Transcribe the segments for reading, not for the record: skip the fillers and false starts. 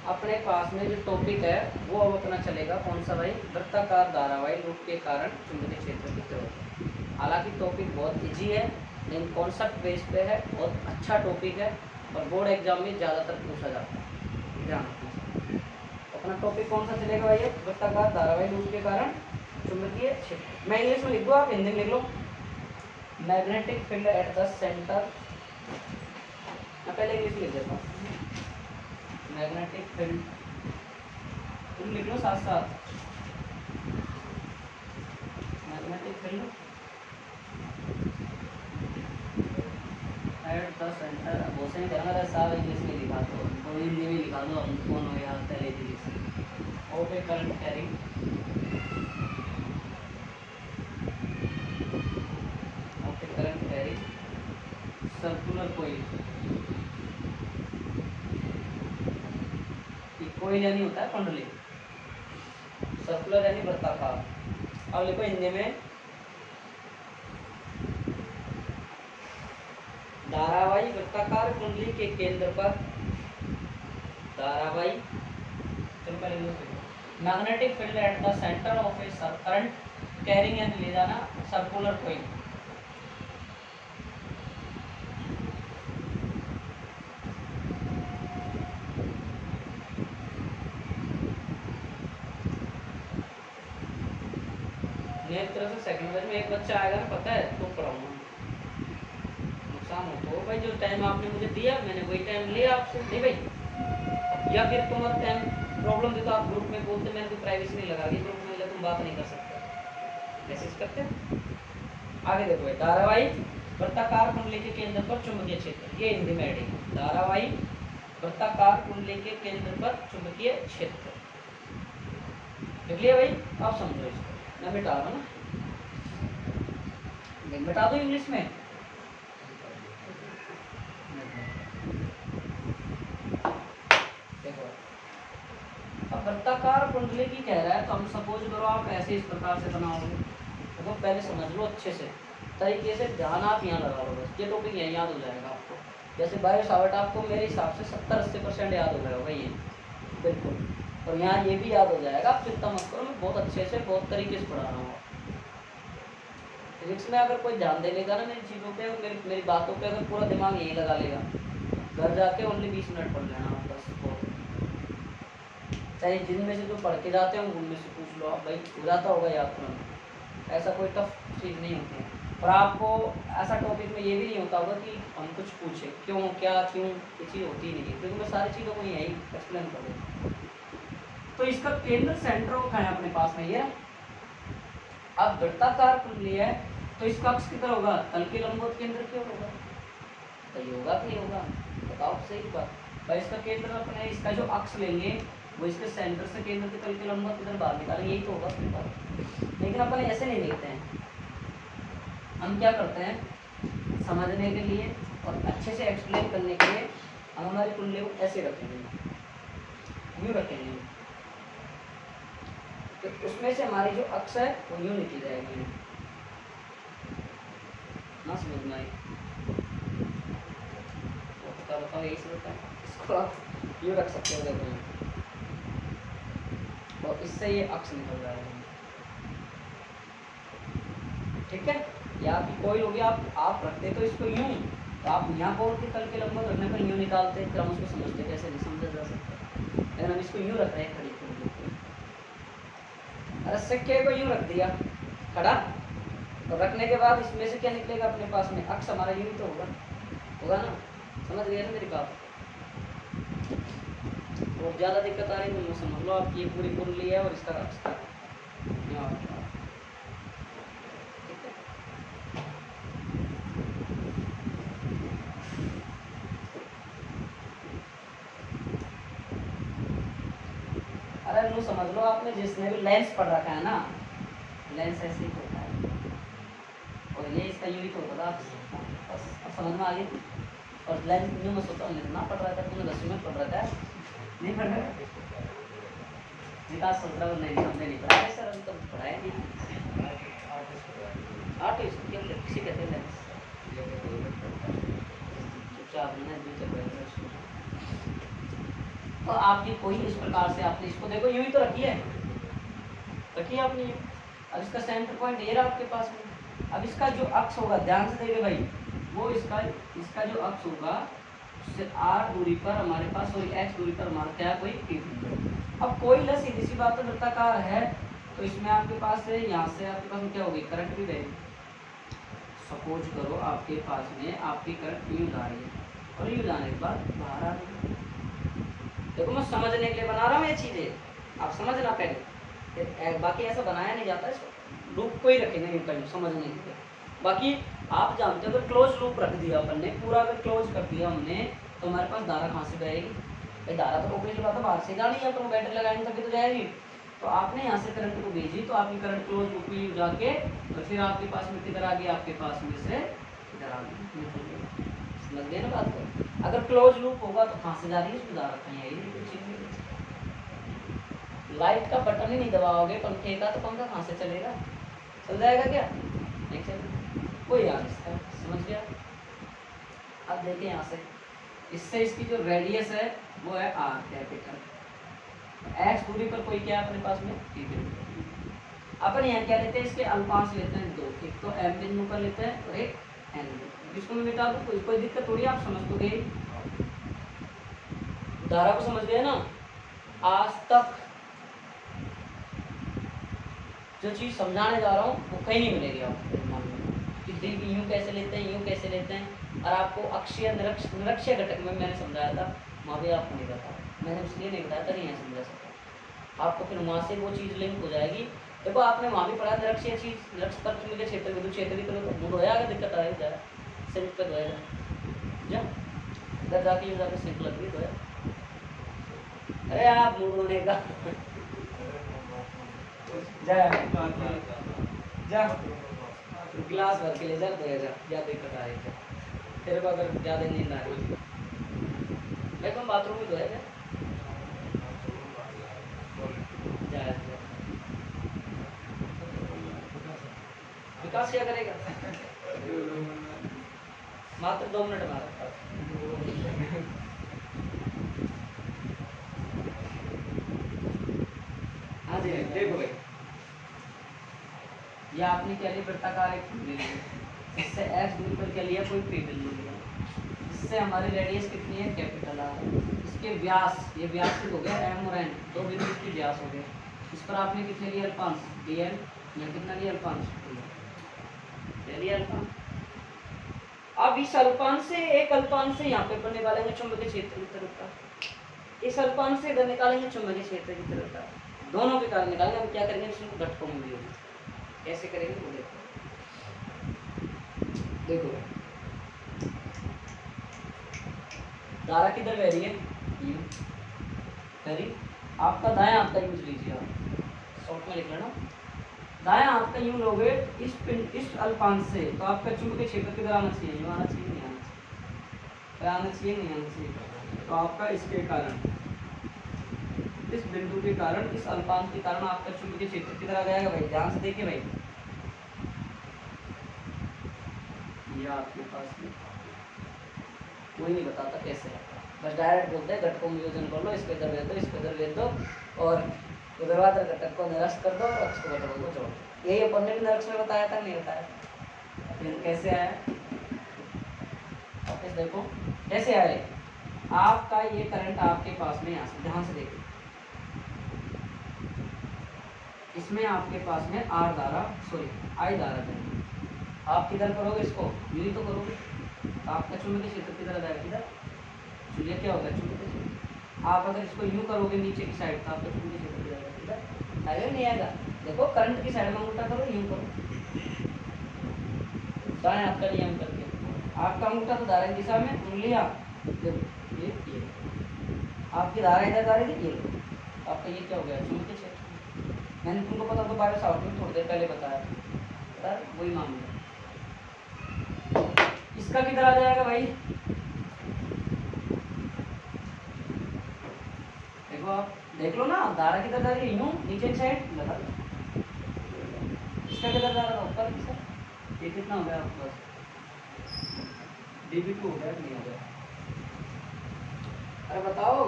अपने पास में जो टॉपिक है वो अब अपना चलेगा कौन सा भाई, वृत्ताकार धारावाही लूप के कारण चुंबकीय क्षेत्र की तीव्रता। हालांकि टॉपिक बहुत इजी है लेकिन कॉन्सेप्ट बेस पे है, बहुत अच्छा टॉपिक है और बोर्ड एग्जाम में ज़्यादातर पूछा जाता है, ध्यान रखना। अपना टॉपिक कौन सा चलेगा भाई, वृत्ताकार धारावाही लूप के कारण चुंबकीय क्षेत्र। मैं इंग्लिश में लिख दूँ, आप हिंदी में लिख लो। Magnetic field at the centre, मैं पहले इंग्लिश में लिख देता हूँ। मैग्नेटिक फील्ड, तुम लिख लो साथ साथ, magnetic field at the centre. बहुत से कहना साहब इंग्लिश में लिखा दो, तो हिंदी में लिखा दो, हम कौन हो यार पहले इंग्लिश से। Of a current carrying, of a current carrying circular coil, coil यानी होता है कुंडली, सर्कुलर यानी वृत्ताकार। अब लिखो हिंदी में, धारावाही वृत्ताकार कुंडली के केंद्र पर, धारावाही magnetic field at the centre of a current carrying एंड ले जाना सर्कुलर कोइल। नेत्र से सेकंड बैच में एक बच्चा आएगा ना, पता है तो पढ़ाऊंगा, नुकसान हो तो भाई जो टाइम आपने मुझे दिया मैंने वही टाइम लिया आपसे, नहीं भाई। या फिर तुम्हारा टाइम प्रॉब्लम दे तो आप ग्रुप में बोलते, मैंने कोई प्राइवेसी नहीं लगा दी ग्रुप में, तुम बात नहीं कर सकते, मैसेज करते। आगे देखो, धारावाही वृत्ताकार कुंडली के केंद्र पर चुंबकीय क्षेत्र, ये हिंदी में एडिंग, धारावाही वृत्ताकार कुंडली के केंद्र पर चुंबकीय क्षेत्र। देख लिया भाई, आप समझो इसको, मैं मिटा रहा हूँ ना, मिटा दो इंग्लिश में। देखो अब वृत्ताकार कुंडली की कह रहा है, तो हम सपोज करो आप ऐसे इस प्रकार से बनाओगे, तो पहले समझ लो अच्छे से तरीके से, ध्यान आप यहाँ लगा लो, बस ये टॉपिक यहीं याद हो जाएगा आपको। जैसे बायो सावर्ट आपको मेरे हिसाब से 70-80% याद हो गया होगा ये, बिल्कुल। और यहाँ ये भी याद हो जाएगा, आप चिंता मत करो, मैं बहुत अच्छे से बहुत तरीके से पढ़ा रहा हूँ। फिजिक्स में अगर कोई ध्यान दे लेगा ना मेरी चीज़ों पे, मेरी बातों पे अगर पूरा दिमाग यही लगा लेगा, घर जाके ओनली 20 मिनट पढ़ लेना आप बस। चाहे जिनमें से जो पढ़ के जाते हैं उनमें से पूछ लो आप, भाई हो जाता होगा याद तुरंत, ऐसा कोई टफ चीज़ नहीं होती है। और आपको ऐसा टॉपिक में ये भी नहीं होता होगा कि हम कुछ पूछे क्यों क्या क्यों, ये चीज़ होती ही नहीं है, क्योंकि मैं सारी चीज़ों को यही एक्सप्लेन कर देता हूँ। तो इसका केंद्र सेंटर का है अपने पास में ये। अब वृत्ताकार कुंडली है तो इसका अक्ष किधर होगा, तल के लंबवत केंद्र की ओर होगा, तो ये होगा कि होगा, बताओ सही बात भाई। इसका केंद्र अपने, इसका जो अक्ष लेंगे वो इसके सेंटर से केंद्र के तल के लंबवत किधर बाहर निकालेंगे, यही तो होगा अपने पास। लेकिन अपन ऐसे नहीं देखते हैं, हम क्या करते हैं समझने के लिए और अच्छे से एक्सप्लेन करने के लिए हम हमारी कुंडली को ऐसे रखेंगे, यूँ रखेंगे, तो उसमें से हमारी जो अक्ष है वो यूँ निकल जाएगी ना, समझ में आई? बताओ यही से बताएं, इसको आप यूँ रख सकते हो, देखो और इससे ये अक्ष निकल जाएगा, ठीक है। या आपकी कोई होगी, आप रखते तो इसको यूं, तो आप यहाँ बोल के तल के लंबवत रखने पर यूं निकालते, फिर हम उसको समझते कैसे नहीं समझा जा सकता, लेकिन हम इसको यूं रख रहे हैं खड़ी को। अरे सिक्के को यूं रख दिया खड़ा, तो रखने के बाद इसमें से क्या निकलेगा अपने पास में, अक्ष हमारा यूं ही तो होगा ना, समझ गए ना मेरी बात। और ज़्यादा दिक्कत आ रही है तो समझ लो आप, ये पूरी कुंडली है और इसका अक्ष था यहाँ। अरे लो समझ लो आपने, जिसने भी लेंस पढ़ रखा है ना, लेंस ऐसे ही होता है और ये इसका यूनिट होता था, बस अब समझ में आ गई। और लेंस न्यू मैं सोचा हमने ना पढ़ रहा था, तुमने 10वीं में पढ़ रखा है, नहीं पढ़ रहा विकास सोच रहा है, नहीं हमने नहीं पढ़ा है सर, हम तो पढ़ाए नहीं, आर्टिस्ट किसी कहते हैं लेंस, चुपचाप नहीं तो आपकी कोई इस प्रकार से आपने इसको देखो यूं ही तो रखी है आपने। अब इसका सेंटर पॉइंट ये रहा आपके पास में। अब इसका जो अक्ष होगा, ध्यान से देखिए भाई, वो इसका जो अक्ष होगा उससे r दूरी पर हमारे पास, सॉरी x दूरी पर हमारा क्या कोई P बिंदु। अब कोई ल सीधी सी बात है वृत्ताकार है, तो इसमें आपके पास से यहाँ से आपके पास में क्या होगी, करंट भी बहेगी। सपोज करो आपके पास में आपकी करंट यूं जा रही है और यूं जाने के बाद बाहर आ रही है। देखो मैं समझने के लिए बना रहा हूँ ये चीज़ें, आप समझना पहले, बाकी ऐसा बनाया नहीं जाता, इसको लूप को ही रखेंगे यूँ कहीं समझने के लिए। बाकी आप जानते हो अगर क्लोज लूप रख दिया अपन ने, पूरा अगर क्लोज कर दिया हमने, तो हमारे पास धारा कहाँ से बहेगी भाई, धारा तो ओपन की बात है, बाहर से जानी है, अपन बैटरी लगाएंगे तभी तो जाएगी। तो आपने यहाँ से करंट को भेजी, तो आपकी करंट क्लोज लूप में जाके और फिर आपके पास में किधर आ गई, आपके पास में से इधर आ गई। समझ गए ना बात को। अगर क्लोज लूप होगा तो कहाँ से जा रही है, उसमें धारा कहीं आएगी कुछ चीज नहीं। लाइट का बटन ही नहीं दबाओगे पंखे का, तो पंखा कहाँ से चलेगा, चल जाएगा क्या, नहीं चलेगा। कोई यार इसका समझ गया। अब देखिए यहाँ से, इससे इसकी जो रेडियस है वो है आर कैपिटल, एक्स दूरी पर कोई क्या है अपने पास में अपन यहाँ क्या लेते हैं, इसके अल्पांश लेते हैं दो, एक तो एम बिंदु पर लेते हैं और एक एन बिंदु। इसको मैं मिटा दूँ, कोई दिक्कत थोड़ी, आप समझ तो गए, धारा को समझ गए ना। आज तक जो चीज समझाने जा रहा हूँ वो कहीं नहीं मिलेगी आपको, कि यूं कैसे लेते हैं, यूं कैसे लेते हैं। और आपको अक्षीय निरक्षीय घटक में मैंने समझाया था, वहाँ भी आपको नहीं बताया, मैंने इसलिए नहीं बताया था, नहीं है समझा सकता आपको, फिर वहाँ से वो चीज़ लिंक हो जाएगी। देखो आपने वहाँ भी पढ़ा निरक्षीय चीज़, निरक्ष पर चुंबकीय क्षेत्र विद्युत क्षेत्र की तरफ मूड होया, अगर दिक्कत आएगी जाए सिंक पे धोएगा जा, इधर जाके यूँ जाके सिंक लग गई धोया, अरे आप मूड होने का जा जा गिलास भर के ले जा, धोया जा, ज़्यादा दिक्कत आएगी तेरे को, अगर ज़्यादा नींद आ रही है मैं तुम बाथरूम में धोया जा, विकास क्या करेगा, मात्र 2 मिनट हमारा। हाँ जी देखो भाई, ये आपने क्या लिया, वृत्ताकार एक ले लिया, इससे एक्स दूरी पर क्या लिया, कोई पी बिंदु लिया, इससे हमारी रेडियस कितनी है, कैपिटल आर, इसके व्यास, ये व्यास हो गया एम और एन, दो बिंदु इसके व्यास हो गए, इस पर आपने कितने लिया, अल्पांश डी एन, या कितना लिया अल्पांश, ले लिया अल्पांश। अब इस अल्पांश से एक अल्पांश से यहाँ पे अपन निकालेंगे चुंबकीय क्षेत्र की तरफ का, इस अल्पांश से इधर निकालेंगे चुंबकीय क्षेत्र की तरफ का, दोनों के कारण निकालेंगे। हम क्या करेंगे, इसमें घटकों में भी होगी, कैसे करेंगे वो देखो। देखो धारा किधर बह रही है, यूं बह रही, आपका दायां हाथ का यूज लीजिए, आप शॉर्ट में लिख लेना, दायां हाथ का यूं लोगे इस अल्पांश से, तो आपका चुंबकीय क्षेत्र किधर आना चाहिए, यूं आना चाहिए, नहीं आना चाहिए, आना चाहिए नहीं आना चाहिए, तो आपका इसके कारण, इस बिंदु के कारण, इस अल्पांश के कारण आपका चुंबकीय क्षेत्र किधर आ जाएगा भाई, ध्यान से देखिए भाई, ये आपके पास में कोई नहीं बताता कैसे है, बस डायरेक्ट बोलते हैं घटकों में योजन कर लो, इसको इधर भेज दो, इसको इधर भेज दो, और ऊर्ध्वाधर घटक को निरस्त कर दो, और इसको घटकों को जोड़ दो। यही अपन ने भी निरक्ष में बताया था, नहीं बताया, फिर कैसे आया, वापस देखो कैसे आए, आपका ये करंट आपके पास में, यहाँ से ध्यान से देखो, इसमें आपके पास में आर धारा, सॉरी आई धारा जाएगी, आप किधर करोगे इसको, यूं तो करोगे, तो आपका चुंबकीय क्षेत्र किधर जाएगा, किधर, चलिए क्या होगा चुंबकीय क्षेत्र, आप अगर इसको यूं करोगे नीचे की साइड, तो आपका चुंबकीय क्षेत्र किधर जाएगा, किधर आएगा, नहीं आएगा। देखो करंट की साइड में अंगूठा करो, यूं करो, दाएं हाथ का नियम करके, आपका अंगूठा तो धारा की दिशा में, उंगलियां ये आपकी धारा इधर जा रही थी, ये आपका ये क्या हो गया, चुंबकीय क्षेत्र। मैंने तुमको पता तो बायो साउथ में थोड़ी देर पहले बताया था, वही मामला, इसका किधर आ जाएगा भाई, देखो आप देख लो ना, धारा किधर जा रही है, यूं नीचे की साइड लगा, इसका किधर जा रहा था, ऊपर की साइड, ये कितना हो गया आपके पास, dB2 हो गया, नहीं हो गया, अरे बताओ।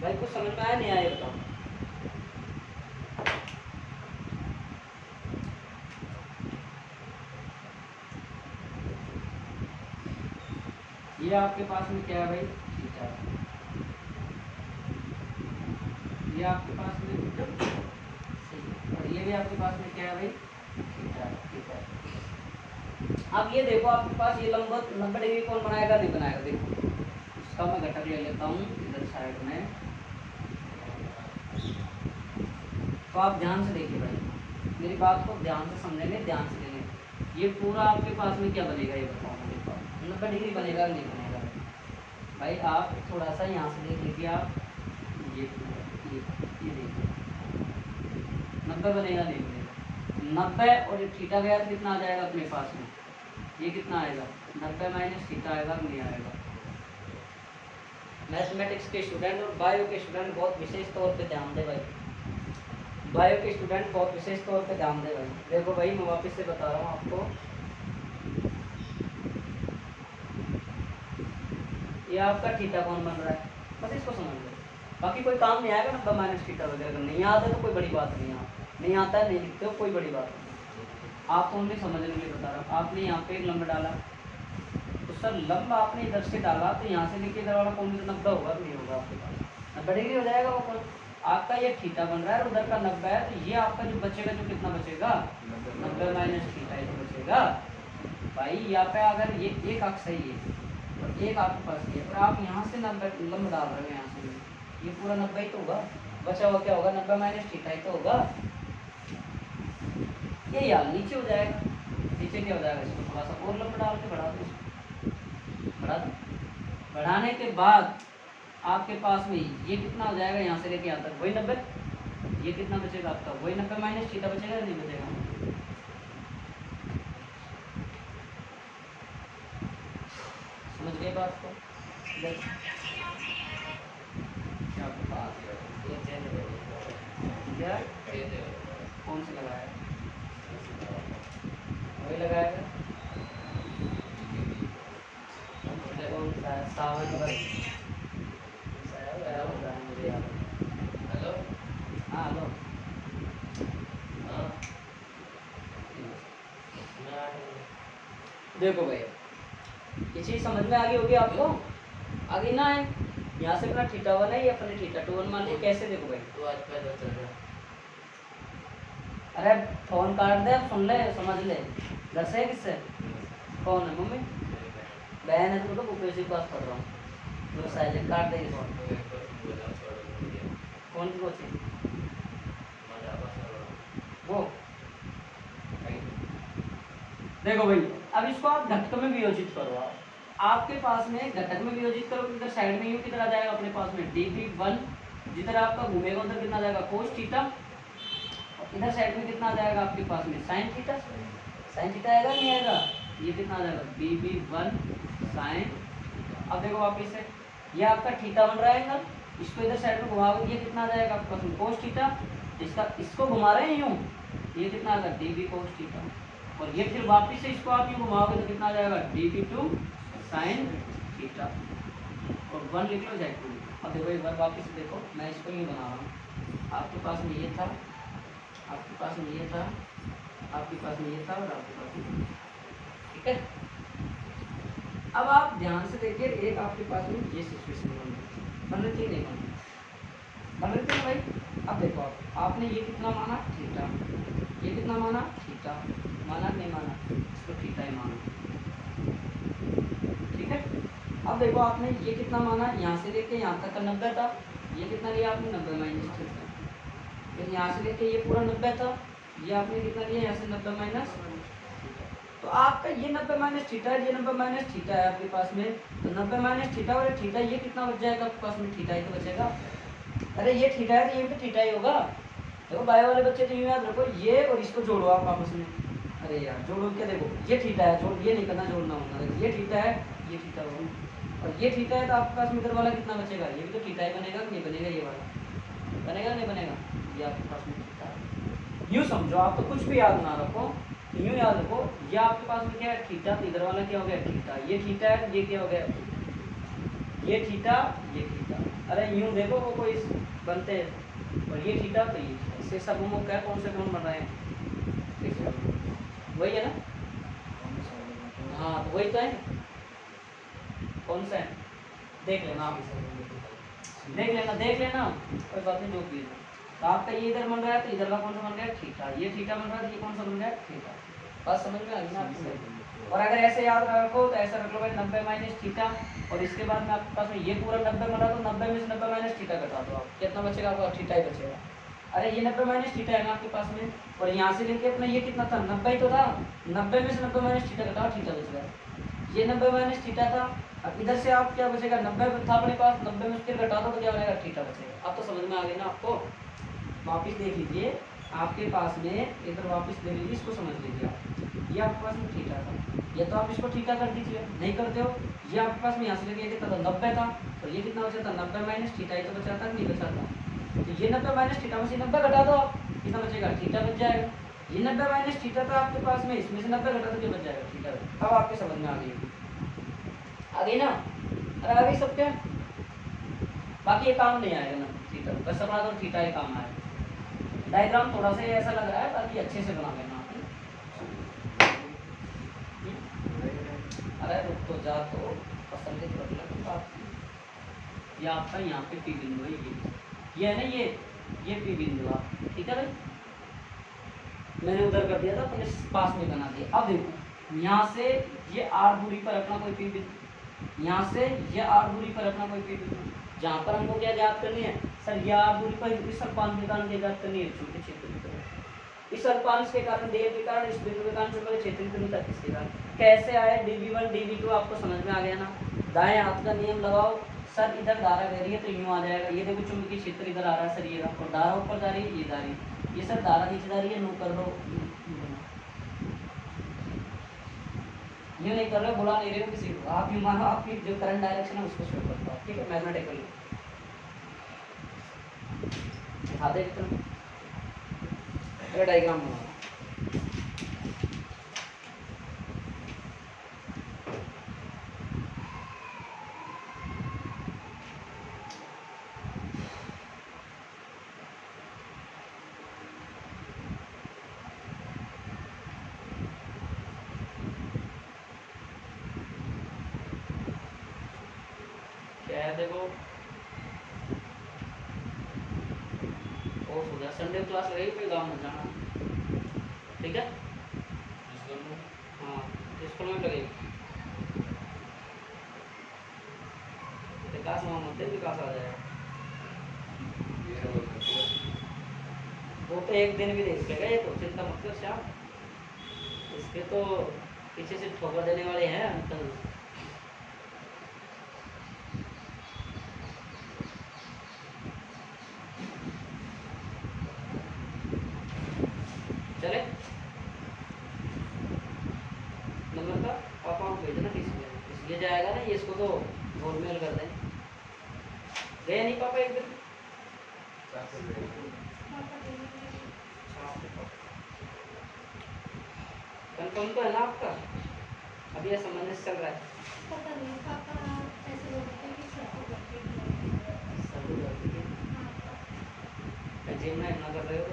भाई कुछ समझ में आया नहीं आया बताओ। ये आपके पास में क्या है भाई, थीटा। ये आपके पास में और ये भी आपके पास में क्या है भाई, थीटा। ठीक है, अब ये देखो आपके पास ये लंबवत 90 डिग्री कौन बनाएगा, नहीं बनाएगा। देखो इसका मैं घटक ले लेता हूँ इधर साइड में। तो आप ध्यान से देखिए भाई, मेरी बात को ध्यान से समझेंगे, ध्यान से लेंगे। ये पूरा आपके पास में क्या बनेगा ये बताओ मुझे, 90 डिग्री बनेगा नहीं बनेगा भाई। आप थोड़ा सा यहाँ से देख लीजिए आप, ये देखिए 90 बनेगा नहीं बनेगा। 90 और ये थीटा गया तो कितना आ जाएगा अपने पास में, ये कितना आएगा 90 माइनस थीटा आएगा, नहीं आएगा। मैथमेटिक्स के स्टूडेंट और बायो के स्टूडेंट बहुत विशेष तौर पे ध्यान दे भाई, बायो के स्टूडेंट बहुत विशेष तौर पे ध्यान दे भाई। देखो भाई मैं वापस से बता रहा हूँ आपको, ये आपका थीटा कौन बन रहा है, बस इसको समझ लो। बाकी कोई काम नहीं आएगा 90 माइनस थीटा वगैरह, नहीं आता है तो कोई बड़ी बात नहीं है, नहीं आता है नहीं लिखते हो कोई बड़ी बात नहीं। आप ओनली समझने के लिए बता रहा हूँ। आपने यहाँ पे एक लंबा डाला तो सर लंबा आपने इधर से डाला तो यहाँ से लेके इधर वाला कौन सा 90 होगा, नहीं होगा आपके पास 90 डिग्री हो जाएगा वो। आपका ये थीटा बन रहा है और उधर का 90 है, तो ये आपका जो बचेगा जो कितना बचेगा 90 माइनस थीटा ही तो बचेगा भाई। यहाँ पे अगर ये एक अक्ष है ये और एक आपके पास ये, और आप यहाँ से 90 लंब डाल रहे हो यहाँ से, ये पूरा 90 ही तो होगा, बचा हुआ क्या होगा 90 माइनस थीटा ही तो होगा। ये यार नीचे हो जाएगा, नीचे क्या हो जाएगा, इसको थोड़ा सा और लंबा डाल के बढ़ा दो, बढ़ा दो। बढ़ाने के बाद आपके पास में ये कितना हो जाएगा, यहाँ से लेके यहाँ तक वही 90, ये कितना बचेगा आपका वही 90 माइनस थीटा बचेगा, नहीं बचेगा। समझ गए बात को, क्या कौन सा लगाया, वही लगाएगा सावन मुझे याद। हेलो, हाँ हेलो, देखो भाई ये चीज़ समझ में आ गई होगी आपको, आगे ना है। यहाँ से अपना थीटा 1 है, ये अपने थीटा 2 मान लो कैसे, देखो भाई तो आज पैदा चल रहा है। अरे फोन काट दे, सुन ले समझ ले, घर से किससे, कौन है, मम्मी बहन है, तो भूपेश जी पास पढ़ रहा हूँ, तो साइलेंट काट देगी फोन। कौन सी कोचिंग, वो देखो भाई। अब इसको आप घटक में वियोजित करो, आपके पास में घटक में वियोजित करो, इधर साइड में यू किधर आ जाएगा अपने पास में dv1, जिधर आपका घूमेगा उधर कितना आ जाएगा cos थीटा, और इधर साइड में कितना आ जाएगा आपके पास में sin थीटा। sin थीटा आएगा नहीं आएगा, ये कितना आ जाएगा dv1 sin। अब देखो वापिस से ये आपका थीटा बन रहा है एंगल, इसको इधर साइड में घुमाओगे ये कितना आ जाएगा आपके पास में cos थीटा, इसका इसको घुमा रहे हैं यूँ, ये कितना आएगा dv cos थीटा, और ये फिर वापिस से इसको आप यूँ घुमाओगे तो कितना आ जाएगा dv2 sin थीटा, और 1 लिख लो जाए 2। अब देखो एक बार वापिस से देखो, मैं इसको यूँ बना रहा हूँ, आपके पास में ये था, आपके पास में ये था, आपके पास में ये था और आपके पास में, ठीक है। अब आप ध्यान से देखिए, एक आपके पास में ये सिचुएशन बन रही थी, नहीं बन रही थी भाई। अब देखो आपने ये कितना माना थीटा, ये कितना माना थीटा, माना नहीं माना, इसको थीटा ही माना, ठीक है। अब देखो आपने ये कितना माना, यहाँ से लेके यहाँ तक का 90 था, ये कितना लिया आपने 90 माइनस थीटा, फिर यहाँ से लेके ये पूरा 90 था, ये आपने कितना लिया यहाँ से 90 माइनस, तो आपका ये 90 माइनस थीटा है, ये 90 माइनस थीटा है आपके पास में, तो 90 माइनस थीटा और थीटा, ये कितना बच जाएगा आपके पास में, थीटा ही तो बचेगा। अरे ये थीटा है तो ये भी थीटा ही होगा। देखो बायो वाले बच्चे तो यूँ याद रखो, ये और इसको जोड़ो आप आपस में, अरे यार जोड़ो क्या, देखो ये थीटा है, जोड़ ये नहीं करना, जोड़ना होगा, देखो ये थीटा है, ये थीटा होगा, और ये थीटा है तो आपके पास में इधर वाला कितना बचेगा, ये भी तो थीटा ही बनेगा, नहीं बनेगा, ये वाला बनेगा नहीं बनेगा, ये आपके पास में थीटा है। यूँ समझो, आप तो कुछ भी याद ना रखो, यूँ याद रखो, ये आपके पास में क्या है थीटा, तो इधर वाला क्या हो गया थीटा, ये थीटा है, ये क्या हो गया, ये थीटा, ये थीटा, अरे यूं देखो वो कोई बनते हैं, और ये थीटा तो ये थीटा, इससे सब हम क्या कौन से कौन बन रहे हैं, वही है ना, हाँ तो वही तो है, कौन सा है, देख लेना आप, देख लेना कोई बात नहीं, जो भी है। तो आपका ये इधर बन रहा है तो इधर का कौन सा बन गया थीटा, ये थीटा बन रहा है तो ये कौन सा बन गया थीटा, बात समझ में आ गई ना आपको। और अगर ऐसे याद रखो तो ऐसा रख लो भाई 90 माइनस थीटा, और इसके बाद में आपके पास में ये पूरा 90 बना तो 90 में से 90 माइनस थीटा घटा दो आप, कितना बचेगा आपका, थीटा ही बचेगा। अरे ये 90 माइनस थीटा है ना आपके पास में, और यहाँ से लेके अपना ये कितना था 90 तो था, 90 में से 90 माइनस थीटा घटाओ, थीटा बच गया, ये 90 माइनस थीटा था। अब इधर से आप क्या बचेगा, 90 था अपने पास, 90 में फिर घटा दो तो क्या बनेगा थीटा बचेगा। अब तो समझ में आ गई ना आपको, वापिस देख लीजिए आपके पास में, इधर वापस देख लीजिए, इसको समझ लीजिए आप, ये आपके पास में थीटा था, ये तो आप इसको थीटा कर दीजिए, नहीं करते हो, ये आपके पास में यहाँ से लेके कितना था 90 था, और ये कितना बचा था 90 माइनस थीटा, ये तो बचा था नहीं बचा था, तो ये 90 माइनस थीटा में से 90 घटा दो आप, कितना बचेगा थीटा बच जाएगा, ये 90 माइनस थीटा था आपके पास में, इसमें से 90 घटा दो क्या बच जाएगा थीटा। अब आपके समझ में आ गई ना, अरे आ गई सबके, बाकी ये काम नहीं आएगा ना थीटा, बस समझ दो थीटा ये काम आएगा। डायग्राम थोड़ा सा ऐसा लग रहा है, बाकी अच्छे से बना लेना आप। अरे रुक तो जा, तो पसंद कर लेना आपकी, ये आपका यहाँ पे पी बिंदु है, ये है ना, ये पी बिंदु आप, ठीक है भाई, मैंने उधर कर दिया था, अपने पास में बना दिया। अब देखो यहाँ से ये आर दूरी पर रखना कोई पी बिंदु, यहाँ से ये आर दूरी पर रखना कोई पी बिंदु, जहाँ पर हमको क्या ज्ञात करनी है सर, ये आर दूरी पर इस अल्पांश के कारण क्या ज्ञात करनी है, छोटे क्षेत्र की तरह, इस अल्पांश के कारण देह के कारण, इस बिंदु के कारण छोटे क्षेत्र की तरह, किसके कारण कैसे आए, dv1 dv2 आपको समझ में आ गया ना। दाएं हाथ का नियम लगाओ सर, इधर धारा बह रही है तो यूं आ जाएगा, ये देखो चुंबकीय क्षेत्र इधर आ रहा है सर, ये और धारा ऊपर जा रही है, ये जा रही है, ये सर धारा नीचे जा रही है, नो कर लो, यूँ नहीं कर रहे, बुला नहीं रहे हो किसी को, आप यूँ मानो आपकी जो करंट डायरेक्शन है उसको शो करता है, ठीक है, मैग्नेटिकली दिखा दे कितना डायग्राम बना, क्या है देखो, ऑफ हो गया, संडे क्लास लगेगी, फिर गाँव में जाना, ठीक है, हाँ स्कूल में लगेगी, विकास वहाँ मध्य विकास आ जाएगा, वो तो एक दिन भी देख लेगा, ये तो चिंता मत कर श्याम, इसके तो पीछे से ठोकर देने वाले हैं अंकल। चले नंबर का पापा को भेजना किसी जाएगा ना, ये इसको तो गोलमेल कर दें, गए नहीं पापा एक दिन, कंफर्म तो है ना आपका, अभी ये समझने से चल रहा है, पता नहीं पापा ऐसे बोलते हैं कि सबको करके जिम में ना कर रहे हो,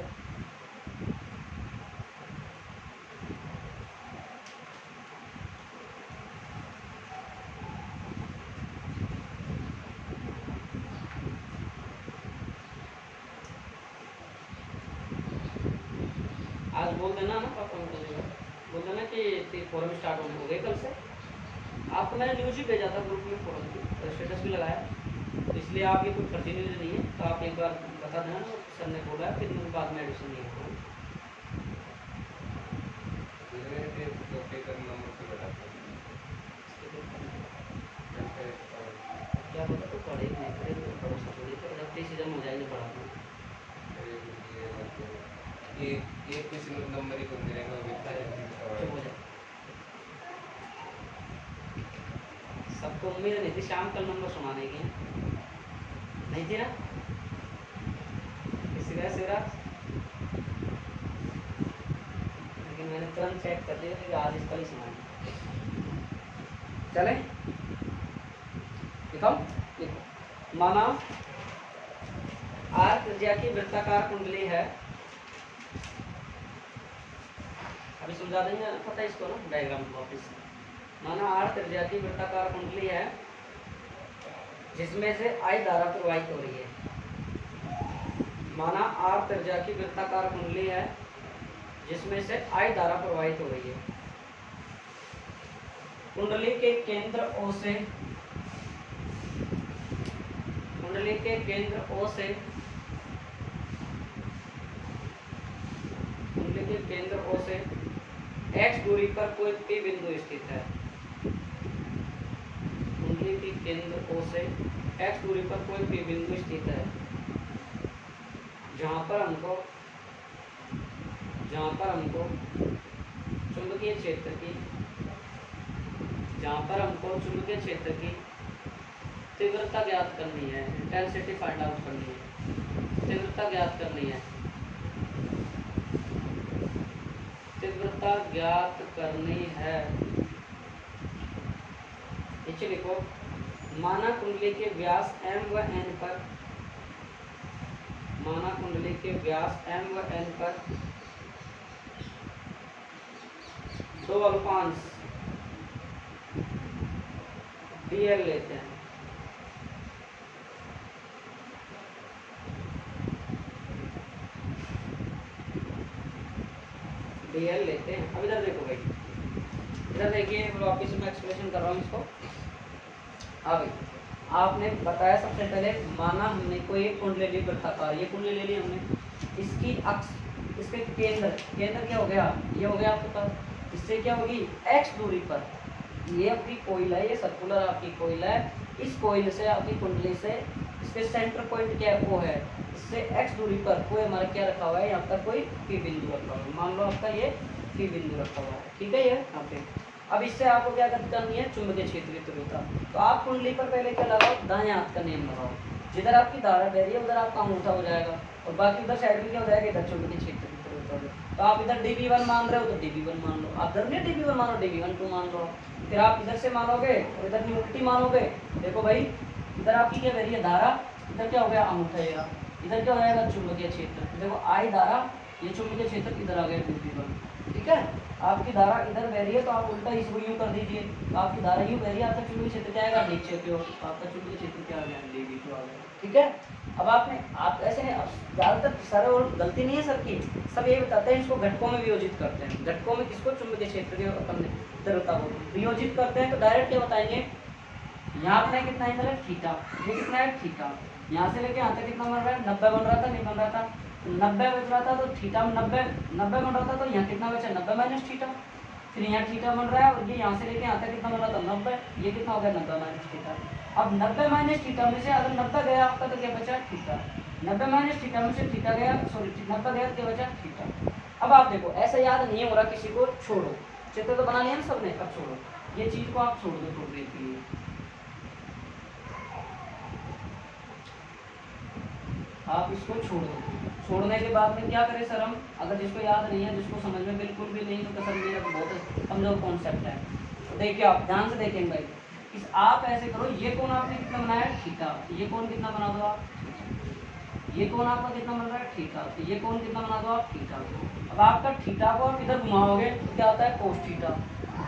आज बोल देना ना पापा को, बोल देना कि फोरम स्टार्ट होने हो गए कल से, आपको मैंने न्यूज़ ही भेजा था ग्रुप में, फोरम की स्टेटस भी लगाया, तो इसलिए आप ये कोई फर्जी न्यूज़ नहीं है, तो आप एक बार बता देना ना, सर ने बोला है, फिर दिन बाद में एडमिशन नहीं होगा, क्या पता तो पढ़े नहीं पढ़े, तो भरोसा थोड़ी था, जब सीजन हो जाएगी पढ़ा एक किसी नंबर ही कर देगा, चुप हो जाए, सबको उम्मीद नहीं थी शाम कल नंबर सुनाने की, नहीं थी ना किसी का सिरा, लेकिन मैंने तुरंत चेक कर दिया कि आज इसका ही सुनाएंगे। चले लिखो लिखो। माना आर त्रिज्या की वृत्ताकार कुंडली है, अभी समझा देंगे, पता है इसको ना डायग्राम को वापस। माना आर त्रिज्या की वृत्ताकार कुंडली है जिसमें से I धारा प्रवाहित हो रही है। माना आर त्रिज्या की वृत्ताकार कुंडली है जिसमें से I धारा प्रवाहित हो रही है। कुंडली के केंद्र O से, कुंडली के केंद्र O से, कुंडली के केंद्र O से x दूरी पर कोई P बिंदु स्थित है। कुंडली के केंद्र O से x दूरी पर कोई P बिंदु स्थित है जहां पर हमको चुंबकीय क्षेत्र की, जहां पर हमको चुंबकीय क्षेत्र की तीव्रता ज्ञात करनी है, इंटेंसिटी फाइंड आउट करनी है, तीव्रता ज्ञात करनी है, तीव्रता ज्ञात करनी है। नीचे लिखो। माना कुंडली के व्यास m व n पर, माना कुंडली के व्यास m व n पर दो अल्पांश dl लेते हैं। dl लेते हैं। अब इधर देखो भाई, इधर देखिए, वापिस मैं एक्सप्लेनेशन कर रहा हूँ इसको। अभी आपने बताया सबसे पहले, माना हमने कोई एक कुंडली ली वृत्ताकार, ये कुंडली ले ली हमने, इसकी अक्ष, इसके केंद्र, केंद्र क्या हो गया, ये हो गया आपके पास। इससे क्या होगी, x दूरी पर, ये आपकी कोइल है, ये सर्कुलर आपकी कोइल है, इस कोइल से आपकी कुंडली से इसके सेंटर पॉइंट क्या है, वो है, इससे x दूरी पर कोई हमारा क्या रखा हुआ है, यहाँ पर कोई P बिंदु रखा हुआ है। मान लो आपका ये P बिंदु रखा हुआ है, ठीक है ये यहाँ पे। अब इससे आपको क्या करनी है, चुंबकीय क्षेत्र की तीव्रता। तो आप कुंडली पर पहले क्या लगाओ, दाएं हाथ का नियम लगाओ, जिधर आपकी धारा बह रही है उधर आपका अंगूठा हो जाएगा, और बाकी उधर साइड में क्या हो जाएगा, इधर चुंबकीय क्षेत्र की तीव्रता हो जाएगी। तो आप इधर dv1 मान रहे हो तो dv1 मान लो, आप इधर नहीं dv1 मानो, dv1 मान लो। फिर आप इधर से मानोगे और इधर की उल्टी मानोगे। देखो भाई, इधर आपकी क्या बह रही है धारा, इधर क्या हो गया, अंगूठा, इधर क्या हो जाएगा, चुंबकीय क्षेत्र। देखो I धारा, ये चुंबकीय क्षेत्र इधर आ गया dv1, ठीक है। आपकी धारा इधर बह रही है तो आप उल्टा इसको यूं कर दीजिए, तो आपकी धारा यूं बह रही है, आपका चुंबकीय क्षेत्र क्या आएगा, नीचे की ओर, आपका चुंबकीय क्षेत्र क्या आ गया, dv2 आ गया, ठीक है। अब आप ऐसे नहीं, ज़्यादातर सर और गलती नहीं है सर की, सब ये बताते हैं इसको घटकों में वियोजित करते हैं। घटकों में किसको, चुंबकीय क्षेत्र के अपन तीव्रता को वियोजित करते हैं। तो डायरेक्ट क्या बताएंगे, यहाँ अपने कितना एंगल है, थीटा, ये कितना है, थीटा, यहाँ से लेके यहाँ तक कितना बन रहा है, 90 बन रहा था, नहीं बन रहा था, 90 बच रहा था, तो थीटा में 90 बन रहा था, तो यहाँ कितना बचा, 90 माइनस थीटा। फिर यहाँ थीटा बन रहा है, और ये यहाँ से लेके यहाँ तक कितना बन रहा था, 90, ये कितना हो गया, 90 माइनस थीटा। अब 90 माइनस थीटा में से अगर 90 गया आपका तो क्या बचा, थीटा। 90 माइनस थीटा में से थीटा गया, सॉरी 90 गया तो क्या बचा, थीटा। अब आप देखो, ऐसा याद नहीं हो रहा किसी को, छोड़ो, चित्र तो बना लिया ना सबने, अब छोड़ो, ये चीज़ को आप छोड़ दो थोड़ी देर के लिए। आप इसको छोड़ दो। छोड़ने के बाद में क्या करें सर हम, अगर जिसको याद नहीं है, जिसको समझ में बिल्कुल भी नहीं, तो सर मेरा तो बहुत कमजोर कॉन्सेप्ट है। तो देखिए आप ध्यान से देखेंगे भाई, इस आप ऐसे करो, ये कौन आपने कितना बनाया है, थीटा, ये कौन कितना बना दो आप, ये कौन आपका कितना बन रहा है, थीटा, तो ये कौन कितना बना दो आप, थीटा। अब आपका थीटा को आप इधर घुमाओगे तो क्या आता है, कोस थीटा।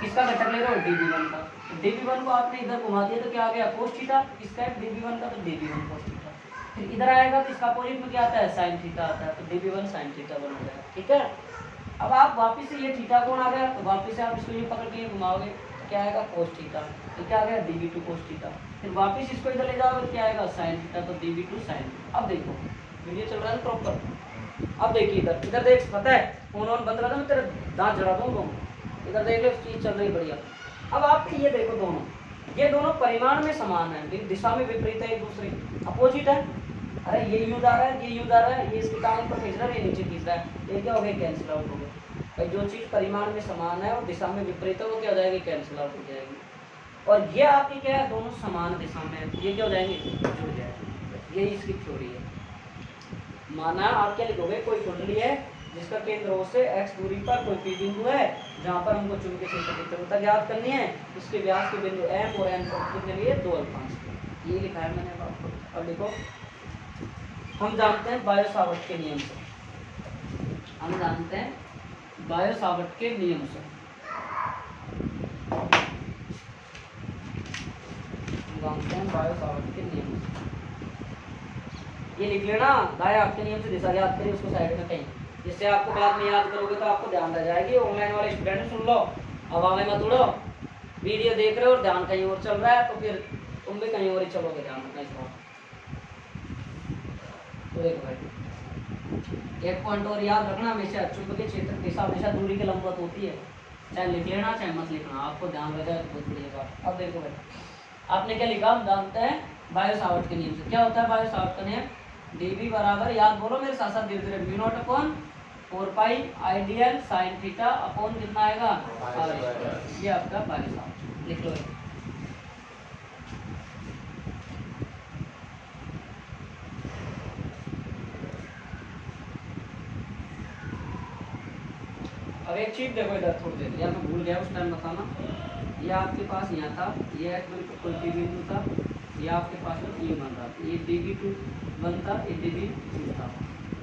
किसका घटक ले रहे हो, dv1 का, तो dv1 को आपने इधर घुमा दिया तो क्या आ गया, कोस थीटा। किसका है, dv1 का, तो dv1 कोस थीटा। फिर इधर आएगा तो इसका अपोजिट में क्या आता है, साइन थीटा आता है, तो dv1 साइन थीटा बन गया, ठीक है। अब आप वापिस से ये थीटा कौन आ गया, तो वापिस से आप इसको ये पकड़ के घुमाओगे तो क्या आएगा, कोस थीटा, तो क्या आ गया, dv2 कोस थीटा। फिर वापिस इसको इधर ले जाओगे तो क्या आएगा, साइन थीटा, तो dv2 साइन। अब देखो वीडियो चल रहा है प्रॉपर। अब देखिए इधर देख, पता है फोन ऑन बंद रहा था, मैं तेरे दांत जड़ा दूँ, इधर देख लो, चीज़ चल रही बढ़िया। अब आप ये देखो, दोनों ये दोनों परिमाण में समान है, दिशा में विपरीत है, एक दूसरे अपोजिट है। अरे ये यूँ जा रहा है, ये यूँ जा रहा है, ये इसके काम पर खींच रहा है, ये नीचे खींच रहा है, ये क्या हो गया, कैंसिल आउट हो गया भाई। जो चीज़ परिमाण में समान है और दिशा में विपरीत है, वो क्या हो जाएगी, कैंसिल आउट हो जाएगी। और ये आपकी क्या है, दोनों समान दिशा में है, ये क्या हो जाएंगे, जुड़ जाएंगे। ये इसकी थ्योरी है। माना आप क्या लिखोगे, कोई कुंडली है जिसका केंद्र O से x दूरी पर कोई P बिंदु है, जहाँ पर हमको चुंबकीय क्षेत्र की तीव्रता ज्ञात करनी है। इसके व्यास के बिंदु M और N को कितने लिए, 2 अल्पांश। ये लिखा है मैंने अब आपको। अब देखो, हम जानते हैं बायो सावर्ट के नियम से, हम जानते हैं बायो सावर्ट के नियम से, हम जानते हैं बायो सावर्ट के नियम से। ये लिख लेना, दाएं हाथ के नियम से दिशा याद करिए उसको साइड में कहीं, जिससे आपको बाद में याद करोगे तो आपको ध्यान रह जाएगी। ऑनलाइन वाले स्टूडेंट सुन लो, हवा में मत उड़ो, वीडियो देख रहे हो और ध्यान कहीं और चल रहा है तो फिर तुम भी कहीं और ही चलोगे, ध्यान रखना इस बात। तो देखो भाई, एक पॉइंट और याद रखना, हमेशा चुंबकीय क्षेत्र की दिशा हमेशा दूरी के लंबवत होती है, चाहे लिख लेना चाहे मत लिखना, आपको ध्यान रह जाए बहुत बढ़िया बात। अब देखो भाई, आपने क्या लिखा, हम जानते हैं बायो सावर्ट के नियम से। क्या होता है बायो सावर्ट का नियम, dB बराबर, याद बोलो मेरे साथ साथ धीरे धीरे, म्यू नॉट अपॉन 4 पाई आइडियल साइन थीटा अपॉन कितना आएगा r²। ये आपका बायो सावर्ट लिख लो। अब एक चीज देखो इधर थोड़ी देर, या मैं भूल गया उस टाइम बताना, ये आपके पास यहाँ था, ये एक बिल्कुल P बिंदु था, ये आपके पास में E बन रहा था, ये dB2 बनता, ये dB2 था,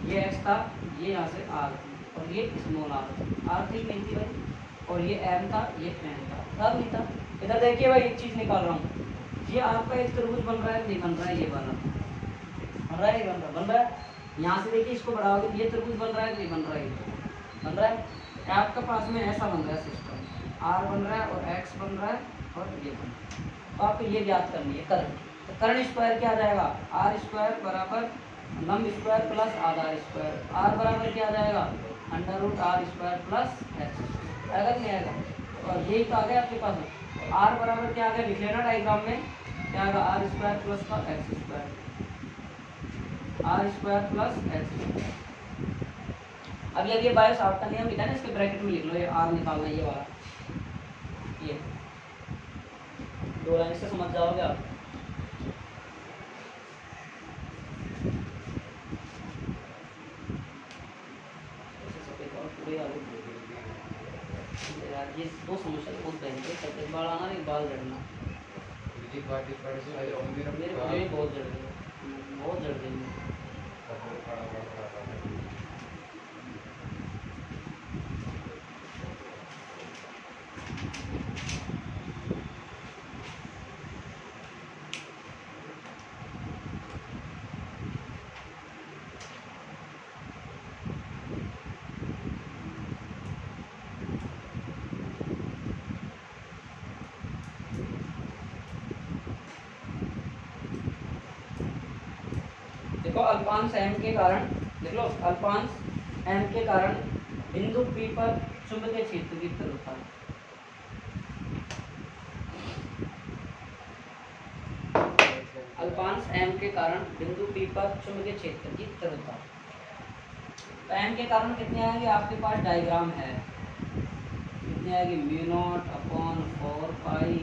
ये x था, ये यहाँ से r थी और ये स्मॉल r थी नहीं थी भाई, और ये m था, ये n था नहीं था। इधर देखिए भाई, एक चीज़ निकाल रहा हूँ, ये आपका एक त्रिभुज बन रहा है नहीं बन रहा है, ये बन रहा है बन रहा है। यहाँ से देखिए इसको बढ़ाओगे, ये त्रिभुज बन रहा है नहीं बन रहा है, बन रहा है। आपके पास में ऐसा बन रहा है सिस्टम, r बन रहा है और x बन रहा है और ये बन रहा है। तो आपको ये ज्ञात करनी है करंट, तो करंट स्क्वायर क्या आ जाएगा, r² बराबर लंब स्क्वायर प्लस आधार स्क्वायर, r बराबर क्या आ जाएगा √r² प्लस x, अगर नहीं आएगा और यही तो आ गया आपके पास में, r बराबर क्या आ गया, लिख लेना डायग्राम में, क्या आएगा r² प्लस का x², r² प्लस x²। अब ये बायो सावर्ट का नियम लिखा है ना, इसके ब्रैकेट में लिख लो, ये r निकालना है, ये वाला, ये 2 लाइन से समझ जाओगे आप। ये 2 समस्या बहुत भयंकर, सफेद बाल आना एक बाल झड़ना, मेरे बहुत झड़ गए, बहुत झड़ गए। देखो अल्पांश m के कारण, देख लो अल्पांश m के कारण बिंदु P पर चुंबकीय क्षेत्र की तीव्रता, अल्पांश m के कारण बिंदु P पर चुंबकीय क्षेत्र की तीव्रता, तो m के कारण कितने आएंगे, आपके पास डायग्राम है, कितनी आएगी, म्यू नॉट अपॉन 4 पाई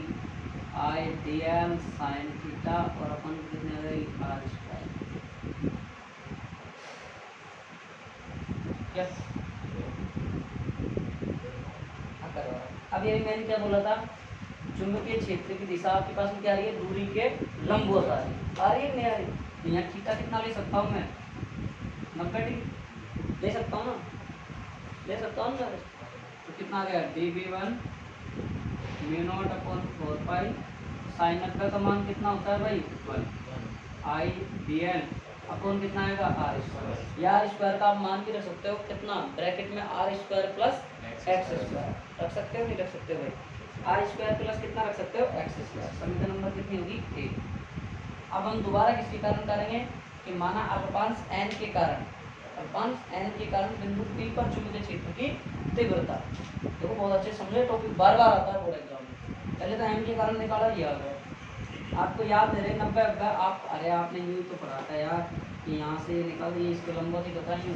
आइडियल साइन थीटा और अपन कितने आएगी r²। यस, अब ये मैंने क्या बोला था, चुंबकीय क्षेत्र की दिशा आपके पास में क्या आ रही है, दूरी के लंबवत आ रही है नहीं आ रही। यहाँ थीटा कितना ले सकता हूँ मैं, 90 डिग्री ले सकता हूँ ना, ले सकता हूँ ना, तो कितना आ गया dB1 mu naught upon 4 pi sine 90 का मान कितना होता है भाई 1 आइडियल अपॉन कितना आएगा r²। या r² का आप मान भी रख सकते हो कितना, ब्रैकेट में r² प्लस x² रख सकते हो नहीं रख सकते भाई, r² प्लस कितना रख सकते हो x², समीकरण नंबर कितनी होगी 1। अब हम दोबारा किसके कारण करेंगे कि माना अल्पांश n के कारण, अल्पांश n के कारण बिंदु P पर चुंबकीय क्षेत्र की तीव्रता। देखो बहुत अच्छे समझे, टॉपिक बार बार आता है बोर्ड एग्जाम में, पहले तो m के कारण निकाला, ये आ गया आपको याद नहीं रहे 90 आप, अरे आपने यूँ तो पढ़ा था यार कि यहाँ से निकाल दिए, इसके लंबवत ही बता यूँ,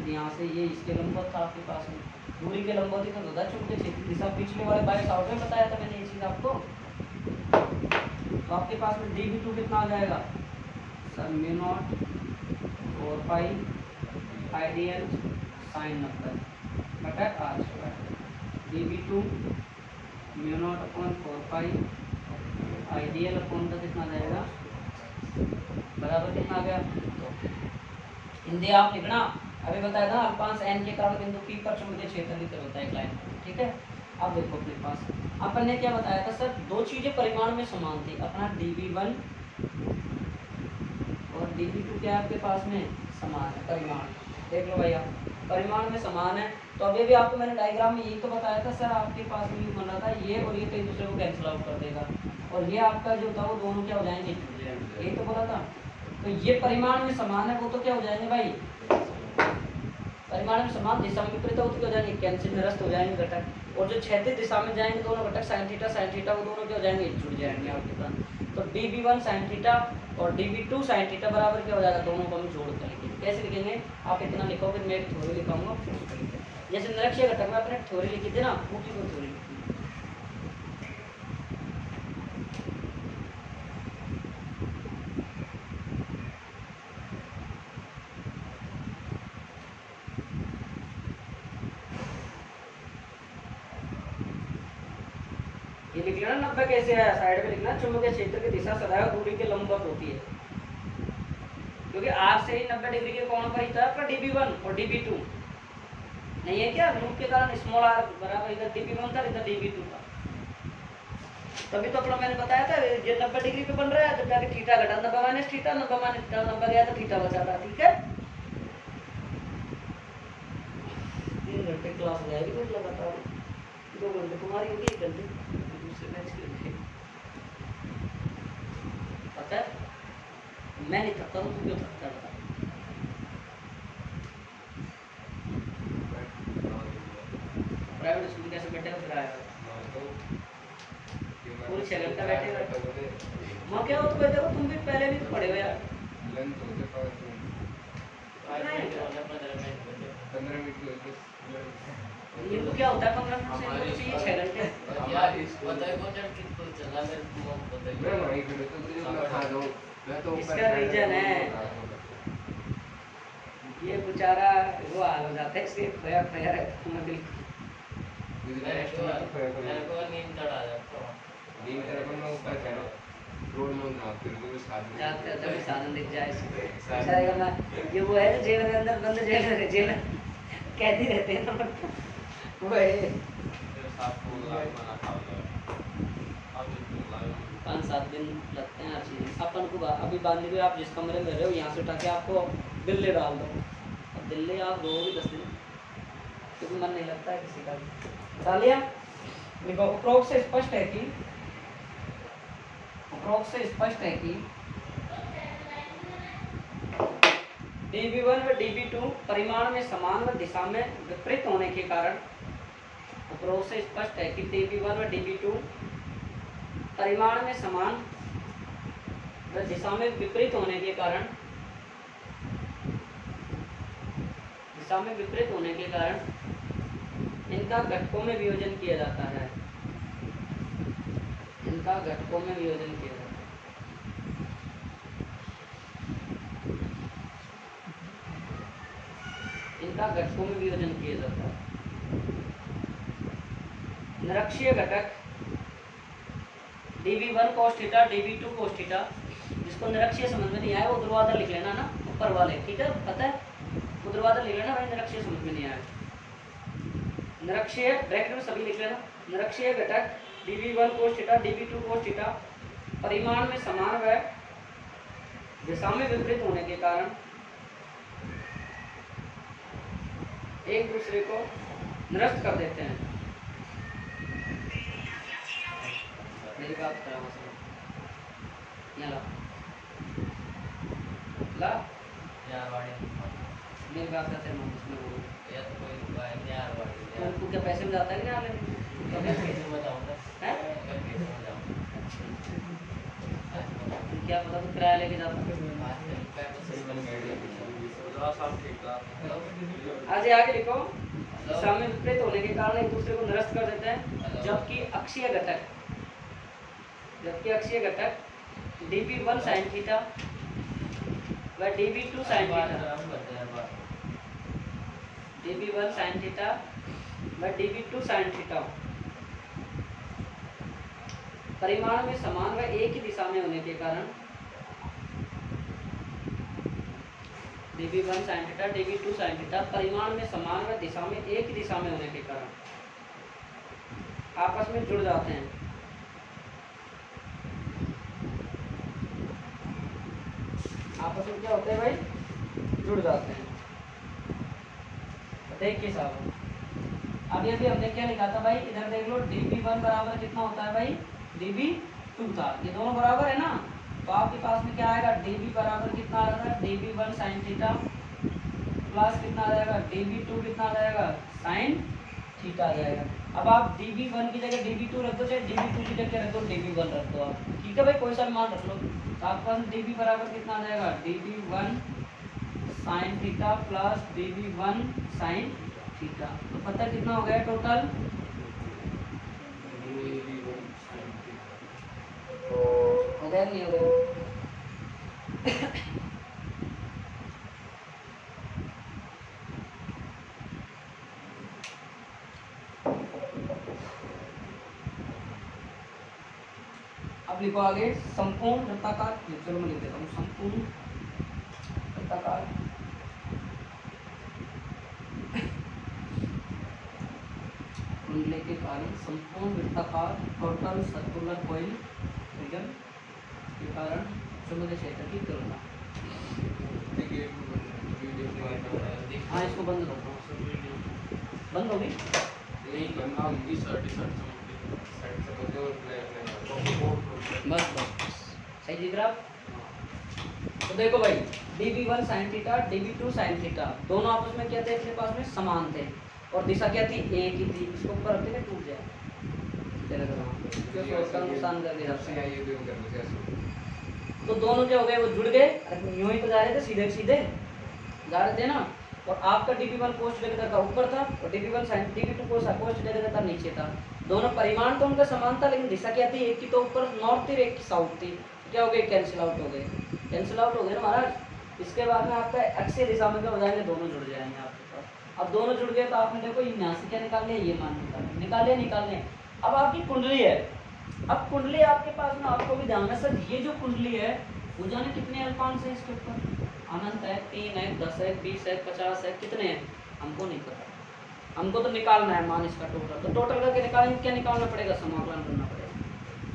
यहाँ से ये इसके लंबवत था आपके पास में, दूरी के लंबवत ही तो बता चुंबकीय क्षेत्र दिशा, पिछले वाले बायो सावर्ट में बताया था मैंने ये चीज़ आपको। तो आपके पास में dB2 कितना आ जाएगा सर, म्यू नॉट 4 पाई आइडियल साइन 90 बटा r², dB2 mu naught upon 4 पाई आइडियल अपॉन का कितना जाएगा बराबर कितना आ गया? तो हिंदी आप लिखना, अभी बताया था अल्पांश एन के कारण बिंदु पी पर चुंबकीय क्षेत्र अधिकतर होता है एक लाइन पर, ठीक है। अब देखो अपने पास अपन ने क्या बताया था सर, दो चीजें परिमाण में समान थी, अपना dv1 और dv2 क्या है आपके पास में समान है परिमाण, देख लो भैया परिमाण में समान है। तो अभी भी आपको मैंने डायग्राम में यही तो बताया था सर, आपके पास में यूँ बन रहा था ये और ये तो एक दूसरे को कैंसिल आउट कर देगा और ये आपका जो था वो दोनों क्या हो जाएंगे, यही तो बोला था। तो ये परिमाण में समान है, वो तो क्या हो जाएंगे भाई, परिमाण में समान दिशा में विपरीत हो तो क्या हो जाएंगे, कैंसिल निरस्त हो जाएंगे घटक, और जो क्षैतिज दिशा में जाएंगे दोनों घटक sin थीटा वो दोनों क्या हो जाएंगे, जुड़ जाएंगे आपके पास। तो dv1 sin थीटा और dv2 sin थीटा बराबर क्या हो जाएगा, दोनों को हम जोड़ कर लिखेंगे। कैसे लिखेंगे, आप इतना लिखो, फिर मैं एक थ्योरी लिखाऊंगा, फिर उसको लिखेंगे। जैसे निरक्षीय घटक में अपने थ्योरी लिखी थी ना, उसी को थ्योरी लिखी। ये लिख लेना 90 कैसे है, साइड में लिखना, चुंबकीय क्षेत्र की दिशा सदैव दूरी के लंबवत होती है, क्योंकि आर से ही 90 डिग्री के कोण पर ही था आपका dv1 और dv2 नहीं है क्या, लूप के कारण स्मॉल आर बराबर इधर dv1 था इधर dv2 था, तभी तो अपना मैंने बताया था ये 90 डिग्री पे बन रहा है, जब जाके थीटा घटा 90 माइनस थीटा 90 माइनस थीटा 90 गया तो थीटा बचा था, ठीक है। 3 घंटे क्लास हो जाएगी तो लगातार, 2 घंटे तुम्हारी होगी, 1 घंटे दूसरे मैच के लिए, पता है मैं नहीं थकता तो तू क्यों थकता है, प्राइवेट स्कूल कैसे बैठे हो, फिर आएगा पूरे 6 घंटा बैठे हुए वहाँ क्या हो, तो देखो तुम भी पहले भी तो पढ़े हो यार, 15 मिनट ये तो क्या होता है 15 मिनट से इनको चाहिए 6 घंटे, यार पता है कौन जान कितना चला मेरे को पता है, मैं वहीं खड़े तो मुझे मैं खा जाऊं, मैं तो इसका रीजन है ये बेचारा वो हाल हो जाता है इसके खोया खोया रहता है बिल्कुल, मेरे को नींद चढ़ा जाता है, नींद तेरे को मैं ऊपर चढ़ा रोड में ना फिर भी साथ जाते जाते भी साधन दिख जाए इसको, बेचारे का मैं ये वो है जेल के अंदर बंद, जेल कैदी रहते हैं ना वो है, 5-7 दिन लगते हैं हर चीज़ अपन को। अभी बांध लीजिए आप जिस कमरे में रह रहे हो, यहाँ से उठा के आपको दिल्ली डाल दो, अब दिल्ली आप रहोगे 10 दिन, क्योंकि मन नहीं लगता है किसी का भी। डालिए देखो, उपरोक्त से स्पष्ट है कि dv1 व dv2 परिमाण में समान व दिशा में विपरीत होने के कारण, उपरोक्त से स्पष्ट है कि dv1 व dv2 परिमाण में समान व दिशा में विपरीत होने के कारण, इनका घटकों में वियोजन किया जाता है, इनका घटकों में वियोजन किया जाता है। निरक्षीय घटक dv1 cos theta dv2 cos theta, जिसको निरक्षीय समझ में नहीं आया वो ऊर्ध्वाधर लिख लेना ना, ऊपर वाले, ठीक है, पता है ऊर्ध्वाधर लिख लेना भाई, निरक्षीय समझ में नहीं आया, निरक्षीय ब्रैकेट में सभी लिख लेना। निरक्षीय घटक dv1 cos theta dv2 cos theta परिमाण में समान व दिशा में विपरीत होने के कारण एक दूसरे को निरस्त कर देते हैं। मेरी बात करा यहाँ ला यार वाड़ी मेरी बात करते हैं उसमें वो या तो कोई यार वाड़ी तो उनको क्या पैसे में जाता है कि नहीं आने कैसे बताऊंगा हैं, कैसे बताऊंगा क्या पता तो किराया लेके जाता आज आगे लिखो, दिशा में विपरीत होने के कारण एक दूसरे को निरस्त कर देते हैं, जबकि अक्षीय घटक dv1 sin थीटा व dv2 sin theta, dv1 sin theta व dv2 sin थीटा परिमाण में समान व एक ही दिशा में होने के कारण dv1 sin theta dv2 sin theta परिमाण में समान व दिशा में एक ही दिशा में होने के कारण आपस में जुड़ जाते हैं। आपस में क्या होते हैं भाई, जुड़ जाते हैं। देखिए साहब अभी हमने क्या लिखा था भाई, इधर देख लो dv1 बराबर कितना होता है भाई, dv2 था, ये दोनों बराबर है ना, तो आपके पास में क्या आएगा, dv बराबर कितना आ रहा है, dv1 sin थीटा प्लस कितना आ जाएगा, dv2 कितना आ जाएगा, sin थीटा आ जाएगा। अब आप dv1 की जगह dv2 रख दो, चाहे dv2 की जगह रख दो dv1 रख दो आप, ठीक है भाई, कोई सा भी मान रख लो। तो आपके पास dv बराबर कितना आ जाएगा, dv1 sin theta plus dv1 sin theta, तो पता कितना हो गया टोटल, हो गया नहीं हो गया। अब लिखो आगे संपूर्ण वृत्ताकार, चलो मैं लिख देता हूँ संपूर्ण वृत्ताकार कुंडली के कारण संपूर्ण वृत्ताकार टोटल सर्कुलर कॉइल रीजन के कारण चुंबकीय क्षेत्र की तुलना। हाँ इसको बंद कर दो, बंद होगी बस बस सही दिख रहा। तो देखो भाई dv1 sin theta dv2 sin theta दोनों आपस में क्या थे, अपने पास में समान थे और दिशा क्या थी, एक ही थी। इसको ऊपर रखते हैं टूट जाए, नुकसान कर दिया। तो दोनों क्या हो गए, वो जुड़ गए, यूं ही तो जा रहे थे, सीधे सीधे जा रहे थे ना। और आपका dv1 cos थीटा का ऊपर था और dv1 sin dv2 cos theta का नीचे था। दोनों परिमाण तो उनका समान था, लेकिन दिशा क्या थी, एक की तो ऊपर नॉर्थ थी, एक की साउथ थी। क्या हो गए, कैंसिल आउट हो गए, कैंसिल आउट हो गए ना महाराज। इसके बाद में आपका अक्षीय दिशा में क्या हो जाएंगे, दोनों जुड़ जाएंगे आपके पास। अब दोनों जुड़ गए तो आपने देखो यहाँ से क्या निकाल लिया, ये मान निकाल लिया। अब आपकी कुंडली है, अब कुंडली आपके पास में, आपको भी ध्यान है सर, ये जो कुंडली है वो जाने कितने अल्पांश है इसके ऊपर, अनंत है, 3 है, 10 है, 20 है, 50 है, कितने हैं हमको नहीं पता, हमको तो निकालना है मान इसका टोटल। तो टोटल का क्या निकालना पड़ेगा, समाकलन करना पड़ेगा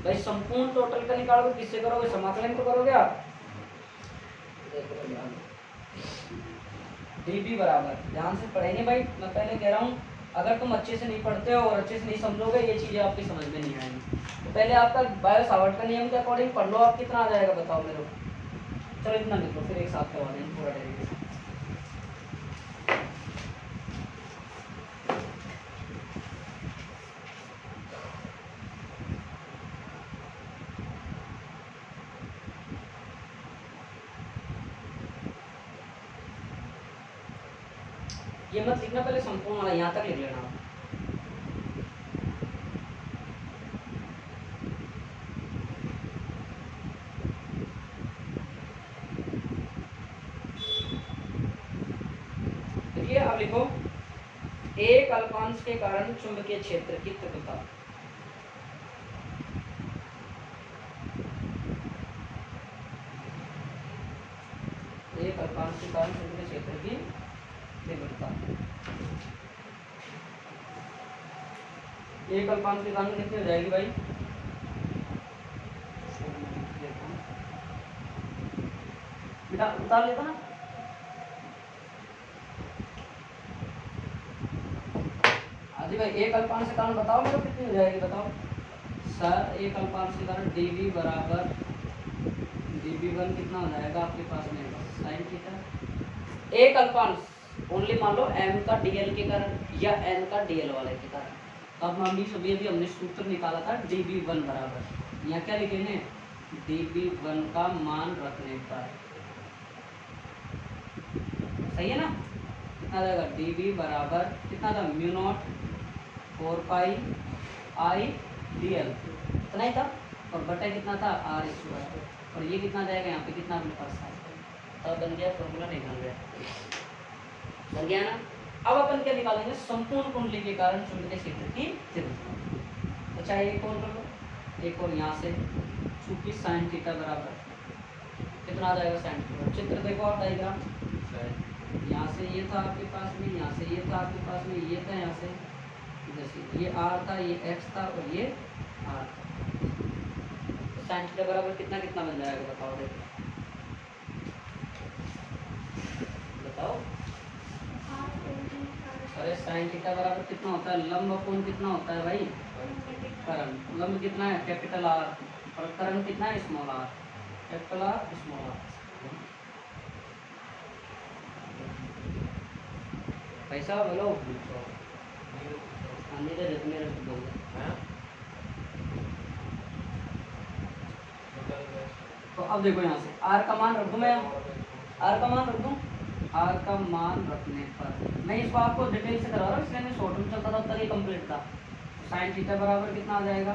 भाई। संपूर्ण टोटल का निकालोगे किससे करोगे, समाकलन तो करोगे आप। dv बराबर, ध्यान से पढ़ेंगे भाई, मैं पहले कह रहा हूँ, अगर तुम अच्छे से नहीं पढ़ते हो और अच्छे से नहीं समझोगे ये चीजें आपकी समझ में नहीं आएंगी। तो पहले आपका बायो सावर्ट का नियम के अकॉर्डिंग पढ़ लो, आप कितना आ जाएगा बताओ मेरे को। चलो इतना लिख लो, फिर एक साथ करवा देंगे पूरा डेरिवेशन। ये मत लिखना, पहले संपूर्ण वाला यहाँ तक लिख लेना। देखिए अब लिखो, एक अल्पांश के कारण चुंबकीय क्षेत्र की तीव्रता, एक अल्पांश के कारण चुंबकीय क्षेत्र की तीव्रता, एक अल्पांश के कारण कितनी हो जाएगी भाई, बेटा उतार लेता ना। हाँ जी भाई, एक अल्पांश के कारण बताओ मेरे को कितनी हो जाएगी, बताओ सर। एक अल्पांश के कारण dv बराबर dv1 कितना हो जाएगा आपके पास में, sin थीटा। एक अल्पांश ओनली मान लो m का dl के कारण या n का dl वाले के कारण। तो अब हम अभी हमने सूत्र निकाला था dv1 बराबर, यहाँ क्या लिखेंगे, dv1 का मान रखने पर, सही है ना, कितना जाएगा, dv बराबर कितना था, μ0 4 पाई i dl, इतना ही था, और बटा कितना था r², और ये कितना जाएगा यहाँ पे, कितना अपने पास था, तब बन गया फॉर्मूला, नहीं बन गया, बन गया ना। अब अपन क्या निकालेंगे, संपूर्ण कुंडली के कारण चुंबकीय क्षेत्र की तीव्रता। तो चाहे एक और कर लो, एक और यहाँ से, चूंकि sin थीटा बराबर कितना आ जाएगा, sin थीटा, चित्र देखो आप डायग्राम, यहाँ से ये था आपके पास में, यहाँ से ये था आपके पास में, ये था यहाँ से इधर से, ये आर था, ये एक्स था और ये आर था। तो साइन थीटा बराबर कितना कितना बन जाएगा बताओ, देखो बताओ। अरे साइन थीटा बराबर कितना होता है, लंब कोण कितना होता है भाई, करण। लंब कितना है कैपिटल आर और करण कितना है small r, capital R small r. पैसा बोलो मेरे बोल। तो अब देखो यहाँ से आर का मान रख दूँ मैं, आर का मान रख दूँ, आर का मान रखने पर मैं इसको आपको डिटेल से करवा रहा हूँ, इसलिए मैं शॉर्ट में चलता था तब तक ये कंप्लीट था। साइन थीटा बराबर कितना आ जाएगा,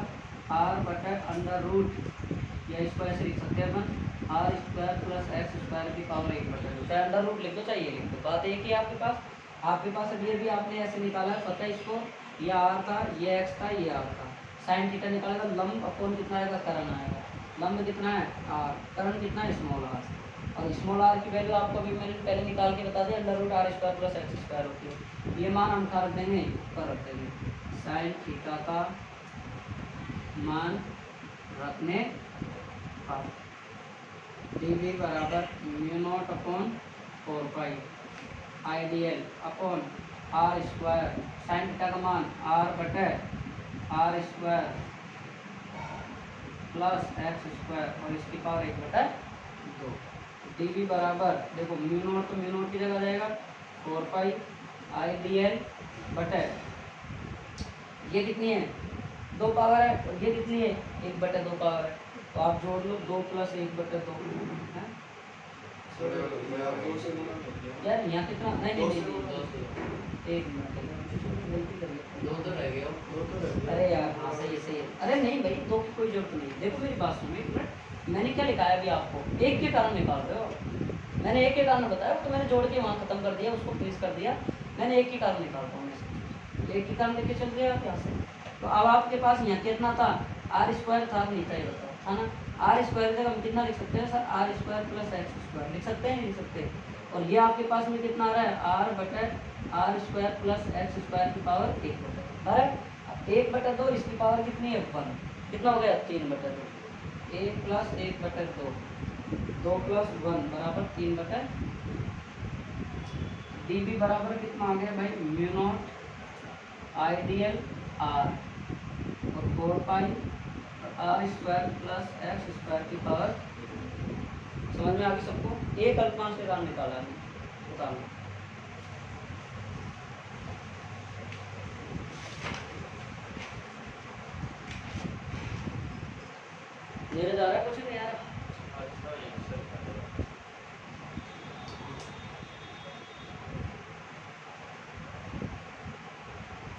आर बटा अंडर रूट, या इसको ऐसे लिख सकते हैं अपन, r square plus x square की पावर 1/2। चाहे अंडर रूट लिख दो चाहिए लिख दो, बात एक ही आपके पास अब ये भी आपने ऐसे निकाला है, पता है इसको, ये आर था, ये एक्स था, ये आर था। साइन थीटा निकालेगा, लंब अपॉन कितना आएगा, करण आएगा। लंब कितना है आर, करण कितना है स्मॉल आर। और स्मॉल आर की वैल्यू आपको अभी मैंने पहले निकाल के बता दिया, under root r square plus x square होती है। ये मान हम कहाँ रख देंगे, ऊपर रख देंगे। साइन थीटा का मान रखने पर डी वी बराबर mu naught upon 4 ideal upon r square, sine theta का मान आर बटे r square plus x square और इसकी पावर 1/2। डी वी बराबर देखो म्यू नॉट तो म्यू नॉट की जगह जाएगा 4 आइडियल बटे, ये कितनी है 2 पावर है, और ये कितनी है 1/2 पावर है, तो आप जोड़ लो 2 + 1/2 है यार। यहाँ कितना नहीं नहीं एक मिनट गलती कर ली, दो तो रह गया। अरे यार हाँ सही है। अरे नहीं भाई 2 की कोई जरूरत नहीं, देखो मेरी बात सुनो एक मिनट, मैंने क्या लिखा है अभी आपको, एक के कारण निकाल रहे हो, मैंने एक के कारण बताया तो मैंने जोड़ के वहाँ खत्म कर दिया, उसको फिनिश कर दिया, मैंने एक के कारण निकाल रहा हूँ, एक के कारण लेके चल रहे आप यहाँ से। तो अब आपके पास यहाँ कितना था, आर स्क्वायर था नहीं था, ये बताओ था ना, आर स्क्वायर जगह हम कितना लिख सकते हैं sir, r square plus x square लिख सकते हैं नहीं लिख सकते। और ये आपके पास में कितना आ रहा है, आर बटे r square plus x square की पावर 1/2 है। 1/2 इसकी पावर कितनी है 1, कितना हो गया 3/2, 1 + 1/2, 2 + 1 बराबर 3/2। डी बी बराबर कितना आ गया भाई, म्यू नॉट आइडियल आर और 4 r square plus x square की पावर। समझ में आ गई सबको, एक अल्पकांश के कारण निकाला है बताना। मेरे जा रहा है कुछ नहीं यार,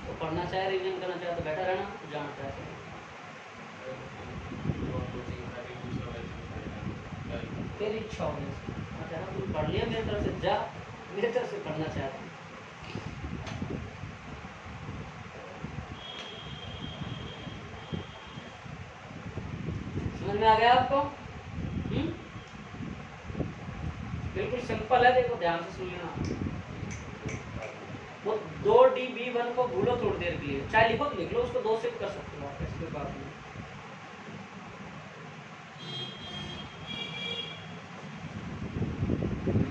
तो पढ़ना चाहे रिवीजन करना चाहे तो बैठा रहना, जाना चाहे तेरी इच्छा होगी। अच्छा तू पढ़ लिया मेरी तरफ से, जा मेरी तरफ से पढ़ना चाहता हूँ। समझ में आ गया आपको? बिल्कुल सिंपल है, देखो ध्यान से सुन लेना। वो 2DB1 को भूलो थोड़ी देर के लिए, चाहे लिखो तो लिख लो, उसको 2 से भी कर सकते हो आप, इसके बाद में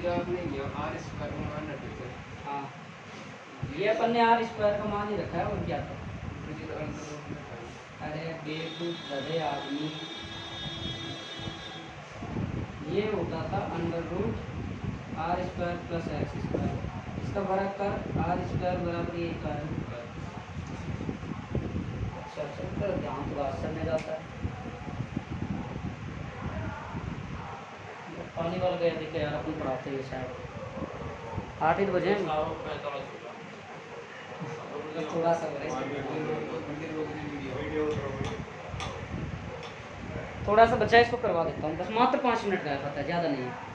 आपने आर स्क्वायर का मान रख दिया। हाँ ये अपन ने आर स्क्वायर का मान ही रखा है, और क्या था। अरे बेवकूफ गधे आदमी, ये होता था under root r square plus x square, इसका फर्क कर आर स्क्वायर बराबर ये का है। अच्छा कर ध्यान तो बात में जाता है। पानी वाला गया देखे यार, अपन पढ़ाते हैं शायद 8 ही बजे, थोड़ा सा थोड़ा सा बच्चा इसको करवा देता हूँ, बस मात्र 5 मिनट का है, पता है ज़्यादा नहीं है।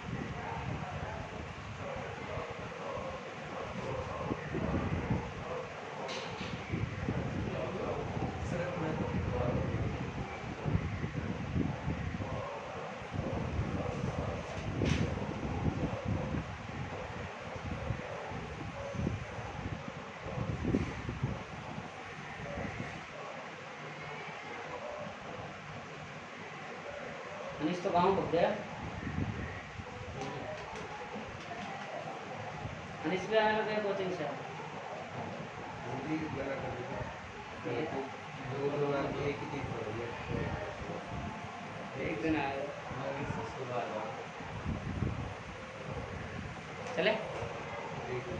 अनिस तो गाँव पहुँच गया। अनिस भी आने लगे कोचिंग से। हिंदी ज़रा कर दीजिए। दो लोग आके एक ही चीज़ पढ़ोगे। एक दिन आए हमारी ससुराल है। चले ठीक है।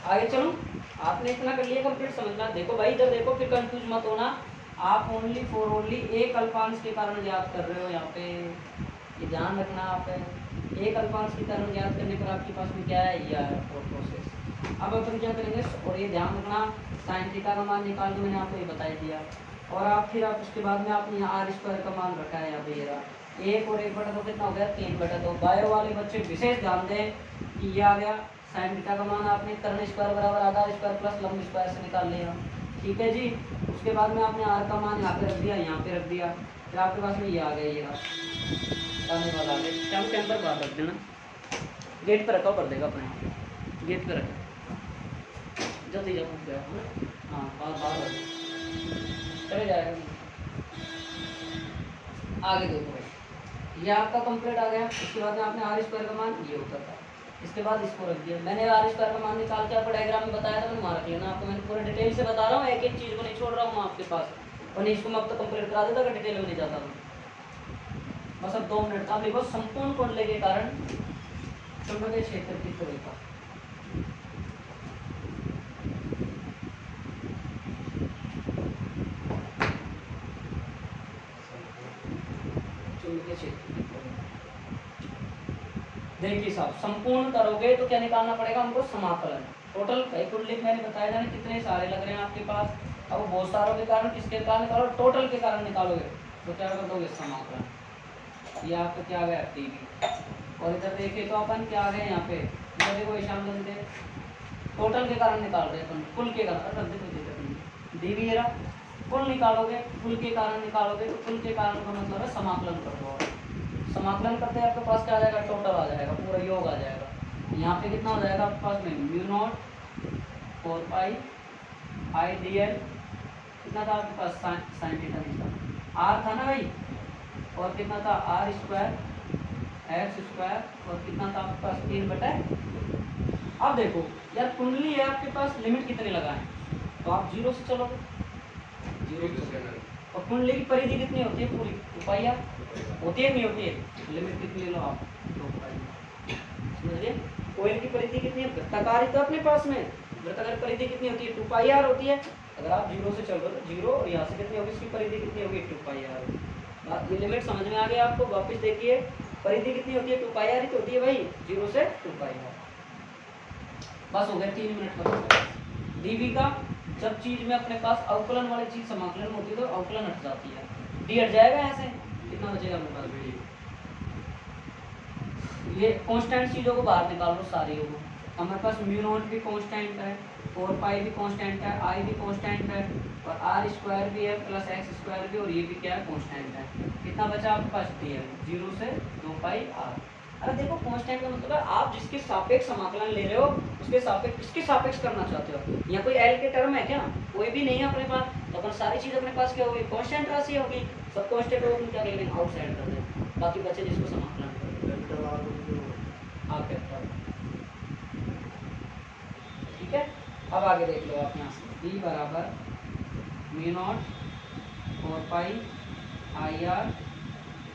आगे चलो। आपने इतना कर लिया कंप्लीट, समझना। देखो भाई इधर देखो, फिर कंफ्यूज मत होना। आप ओनली फॉर ओनली एक अल्पांश के कारण याद कर रहे हो यहाँ पे, ये ध्यान रखना। आप एक अल्पांश के कारण याद करने पर आपके पास में क्या है, यह प्रोसेस। अब अपन क्या करेंगे, और ये ध्यान रखना, साइन थीटा का मान निकाल के मैंने आपको ये बता दिया। और आप फिर आप उसके बाद में आपने यहाँ आर स्क्वायर का मान रखा है यहाँ पे, ये रहा। एक और एक बटा दो कितना हो गया, 3/2। बायो वाले बच्चे विशेष ध्यान दें कि ये आ गया साइन थीटा का मान आपने कर्ण स्क्वायर बराबर आधार स्क्वायर प्लस लंब स्क्वायर से निकाल लिया। ठीक है जी। उसके बाद में आपने आर का मान यहाँ पे रख दिया, यहाँ पे रख दिया, फिर आपके पास में ये आ गया, ये आने वाला आ गया। टेम्पर बाहर रख देना, गेट पे रखा, कर देगा अपने गेट पे रखा, जल्दी जब उठ गया। हाँ बाहर रख, चले जाएगा। आगे देखो भाई, ये आपका कंप्लीट आ गया। इसके बाद में आपने आर स्क्वायर का मान ये होता था, इसके बाद इसको रख दिया। मैंने आर स्क्वायर का मान निकाल के आपको डायग्राम में बताया था, मैंने वहाँ रख लेना। आपको मैंने पूरे डिटेल से बता रहा हूँ, एक एक चीज़ को नहीं छोड़ रहा हूँ आपके पास, और नहीं इसको मैं अब तक कंप्लीट करा देता अगर डिटेल में नहीं जाता हूँ। बस अब 2 मिनट था। देखो संपूर्ण कुंडली के कारण चुंबकीय क्षेत्र की तीव्रता, चुंबकीय क्षेत्र की तीव्रता। देखिए साहब, संपूर्ण करोगे तो क्या निकालना पड़ेगा हमको, समाकलन। टोटल कुंडली मैंने बताया था कितने सारे लग रहे हैं आपके पास। अब बहुत सारों के कारण किसके कारण निकालो, टोटल के कारण निकालोगे तो क्या कर दोगे, समाकलन। ये आपको क्या आ गया, dv। और इधर देखिए तो अपन क्या आ गए यहाँ पे, इधर देखो ईशान दे, टोटल के कारण निकाल रहे हैं अपन, कुल के कारण dv है। कुल निकालोगे, कुल के कारण निकालोगे तो कुल के कारण का मतलब है समाकलन कर दो। समाकलन करते हैं आपके पास क्या आ जाएगा, टोटल आ जाएगा, पूरा योग आ जाएगा। यहाँ पे कितना हो जाएगा आपके पास में, μ0 4 पाई आई dl, कितना था आपके पास, साइन थीटा थीटा आर था ना भाई, और कितना था आर स्क्वायर एक्स स्क्वायर, और कितना था आपके पास 3/। अब देखो यार कुंडली है आपके पास, लिमिट कितने लगाए, तो आप 0 से चलोगे, 0 से। और कुंडली की परिधि कितनी होती है पूरी, 2 पाई आर होती है, नहीं होती है, लिमिट कितनी ले लो आप, 2 पाई। समझिए कोयल की परिधि कितनी है, वृत्ताकार ही तो अपने पास में, वृत्ताकार परिधि कितनी होती है, 2 पाई आर होती है। अगर आप 0 से चल रहे हो तो 0, और यहाँ से कितनी होगी इसकी परिधि, कितनी होगी, 2 पाई आर। ये लिमिट समझ में आ गया आपको, वापस देखिए परिधि कितनी होती है, 2 पाई आर ही तो होती है भाई, 0 से 2 पाई आर। बस हो गया 3 मिनट का dv का। जब चीज में अपने पास अवकलन वाली चीज समाकलन में होती है तो अवकलन हट जाती है, d हट जाएगा ऐसे, कितना बचेगा अपने पास, ये कांस्टेंट चीजों को बाहर निकाल लो सारी को। हमारे पास μ0 भी कांस्टेंट है, 4 पाई भी कांस्टेंट है, आई भी कांस्टेंट है, और आर स्क्वायर भी है प्लस एक्स स्क्वायर भी, और ये भी क्या है, कांस्टेंट है। कितना बचा आपके पास, dl, 0 से 2 पाई आर। अरे देखो कांस्टेंट का मतलब है आप जिसके सापेक्ष समाकलन ले रहे हो उसके सापेक्ष, किसके सापेक्ष करना चाहते हो। यहाँ कोई एल के टर्म है क्या, कोई भी नहीं है अपने पास, तो अपन सारी चीज अपने पास क्या होगी, कांस्टेंट राशि होगी। सब कांस्टेंट होगी, क्या करेंगे, आउटसाइड कर दें, बाकी बचे जिसको समाकलन ठीक है। अब आगे देख लो आप यहाँ से, b बराबर μ0 4 pi i r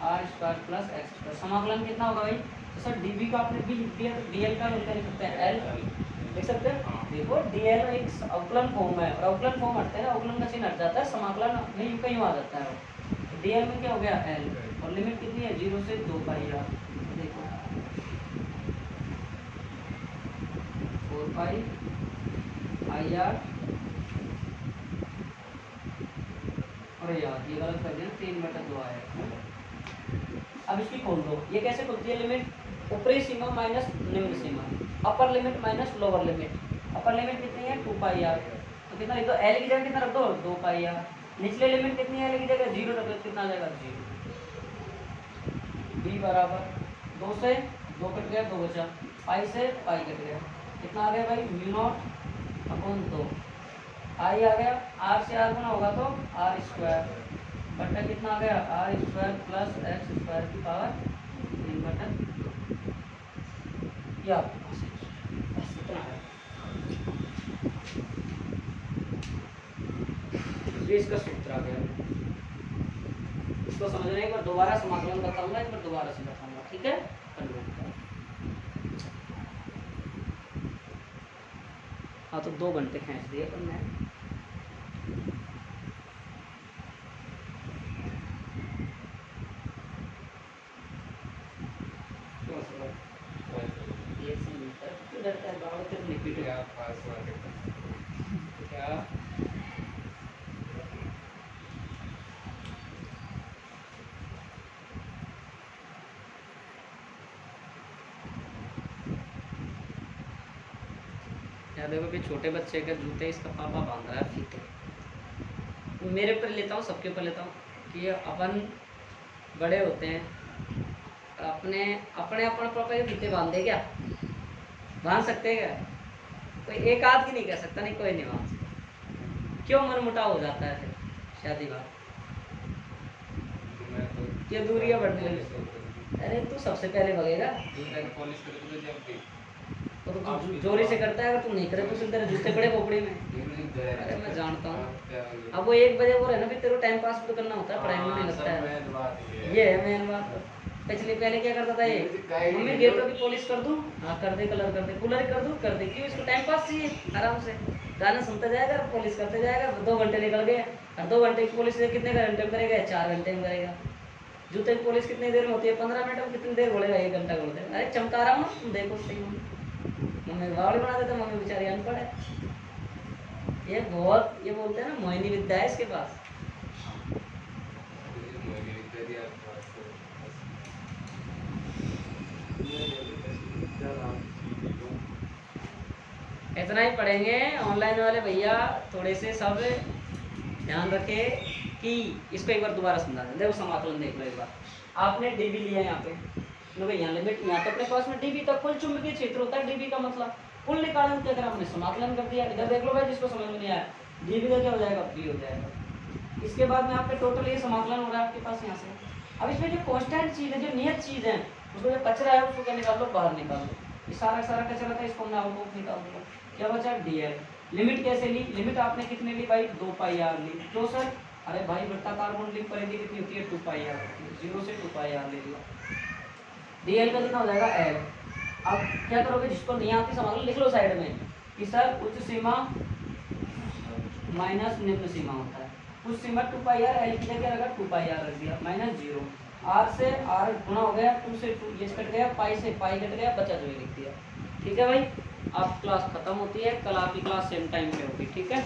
r square plus x square. समाकलन कितना होगा भाई, तो सर dv का आपने भी लिख दिया, तो dl का लिख सकते हैं l, लिख सकते हैं। देखो dl एक अवकलन फॉर्म है, और अवकलन फॉर्म हटते हैं, अवकलन का चिन्ह हट जाता है, समाकलन नहीं कहीं आ जाता है। तो dl में क्या हो गया, l, और लिमिट कितनी है, 0 से 2 पाई आर। देखो 4 पाई आई आर, अरे यार ये गलत कर दिया, 3/2 आया। अब इसकी खोल दो, ये कैसे खुलती है लिमिट, ऊपरी सीमा माइनस निम्न सीमा, upper limit minus lower limit. Upper limit कितनी है, 2 पाई आर, तो कितना लिख दो, एल की जगह कितना रख दो, 2 पाई आर। निचले लिमिट कितनी है, एल की जगह 0 रख दो, कितना आ जाएगा, 0। बी बराबर 2 से 2 कट गया, 2 बचा, पाई से पाई कट गया, कितना आ गया भाई, μ0 अपॉन 2 आई आ गया, आर से आर गुना होगा तो आर स्क्वायर बटा कितना आ गया r square plus x square की पावर 3 बटा या बस इतना है। ये इसका सूत्र आ गया। इसको समझने एक बार दोबारा समाकलन बताऊंगा, एक बार दोबारा से बताऊंगा, ठीक है। हाँ तो 2 घंटे खींच दिए पर मैं क्या पास हुआ क्या यार देखो कि छोटे बच्चे के जूते इसका पापा बांध रहा है फीते। मेरे ऊपर लेता हूँ, सबके ऊपर लेता हूँ कि अपन बड़े होते हैं, अपने अपने अपने पापा के फीते बांधे क्या, बांध सकते हैं क्या? कोई एक आध की नहीं कह सकता, नहीं कोई नहीं बांध सकता। क्यों मन मुटाव हो जाता है फिर शादी बात, ये दूरियां बढ़ने लगी। अरे तू सबसे पहले भगेगा, तो तू जोरी से करता है, अगर तू नहीं करे तो तेरे जूते पड़े खोपड़ी में। अरे मैं जानता हूँ, अब वो 1 बजे वो रहे ना, फिर तेरे को टाइम पास भी तो करना होता है, पढ़ाई में नहीं लगता है। ये है मेन बात। पिछले पहले क्या करता था ये, मम्मी गेटों की पॉलिश कर दूं, हाँ कर दे, कलर कर दे, कूलर कर दूं, कर दे। क्यों? इसको टाइम पास चाहिए, आराम से गाना सुनता जाएगा, पॉलिश करते जाएगा। 2 घंटे निकल गए, और 2 घंटे की पॉलिश कितने घंटे में करेगा? 4 घंटे में करेगा। जूते की पॉलिश कितनी देर में होती है? 15 मिनट में। कितनी देर घोड़ेगा? 1 घंटा घोड़ देगा। अरे चमका रहा हूँ ना, तुम देखो सही। मम्मी बावड़ी बना देता, मम्मी बेचारी अनपढ़ है। ये बहुत, ये बोलते हैं ना मोहिनी विद्या है इसके पास। इतना ही पढ़ेंगे। ऑनलाइन वाले भैया थोड़े से सब ध्यान रखे कि इसको एक बार दोबारा समझा दें। देखो समाकलन देख लो एक बार। आपने डीबी लिया यहाँ पे, नो भाई यहाँ लिमिट, यहाँ तो अपने पास में डीबी तक कुल चुंबकीय क्षेत्र होता है। डीबी का मतलब कुल निकालन के, अगर हमने समाकलन कर दिया, इधर देख लो भाई जिसको समझ में नहीं आया, डीबी का क्या हो जाएगा? बी हो जाएगा। इसके बाद में आपके टोटल ये समाकलन हो रहा है आपके पास यहाँ से। अब इसमें जो कॉन्स्टेंट चीज़ है, जो नियत चीज़ है, उसको जो कचरा है उसको क्या निकाल लो? बाहर निकाल लो। ये सारा सारा कचरा था, इसको हमने आउटपुट निकाल दिया। क्या बचा? डीएल। लिमिट कैसे ली? लिमिट आपने कितने ली भाई? 2 पाई आर ली। क्यों सर? अरे भाई वृत्ताकार कुंडलिक परिधि कितनी होती है? 2 पाई आर। 0 से 2 पाई आर ले लिया। डीएल का कितना हो जाएगा? एल। अब क्या करोगे? जिसको नहीं आती समाकलन लिख लो साइड में कि सर उच्च सीमा माइनस निम्न सीमा होता है। उच्च सीमा 2 पाई आर, एल की जगह रखा 2 पाई आर रख दिया, माइनस 0। आर से आर गुना हो गया, 2 से 2 ये कट गया, पाई से पाई कट गया, बचा जो लिख दिया। ठीक है भाई, अब क्लास खत्म होती है। कल आपकी क्लास सेम टाइम पे होगी, ठीक है।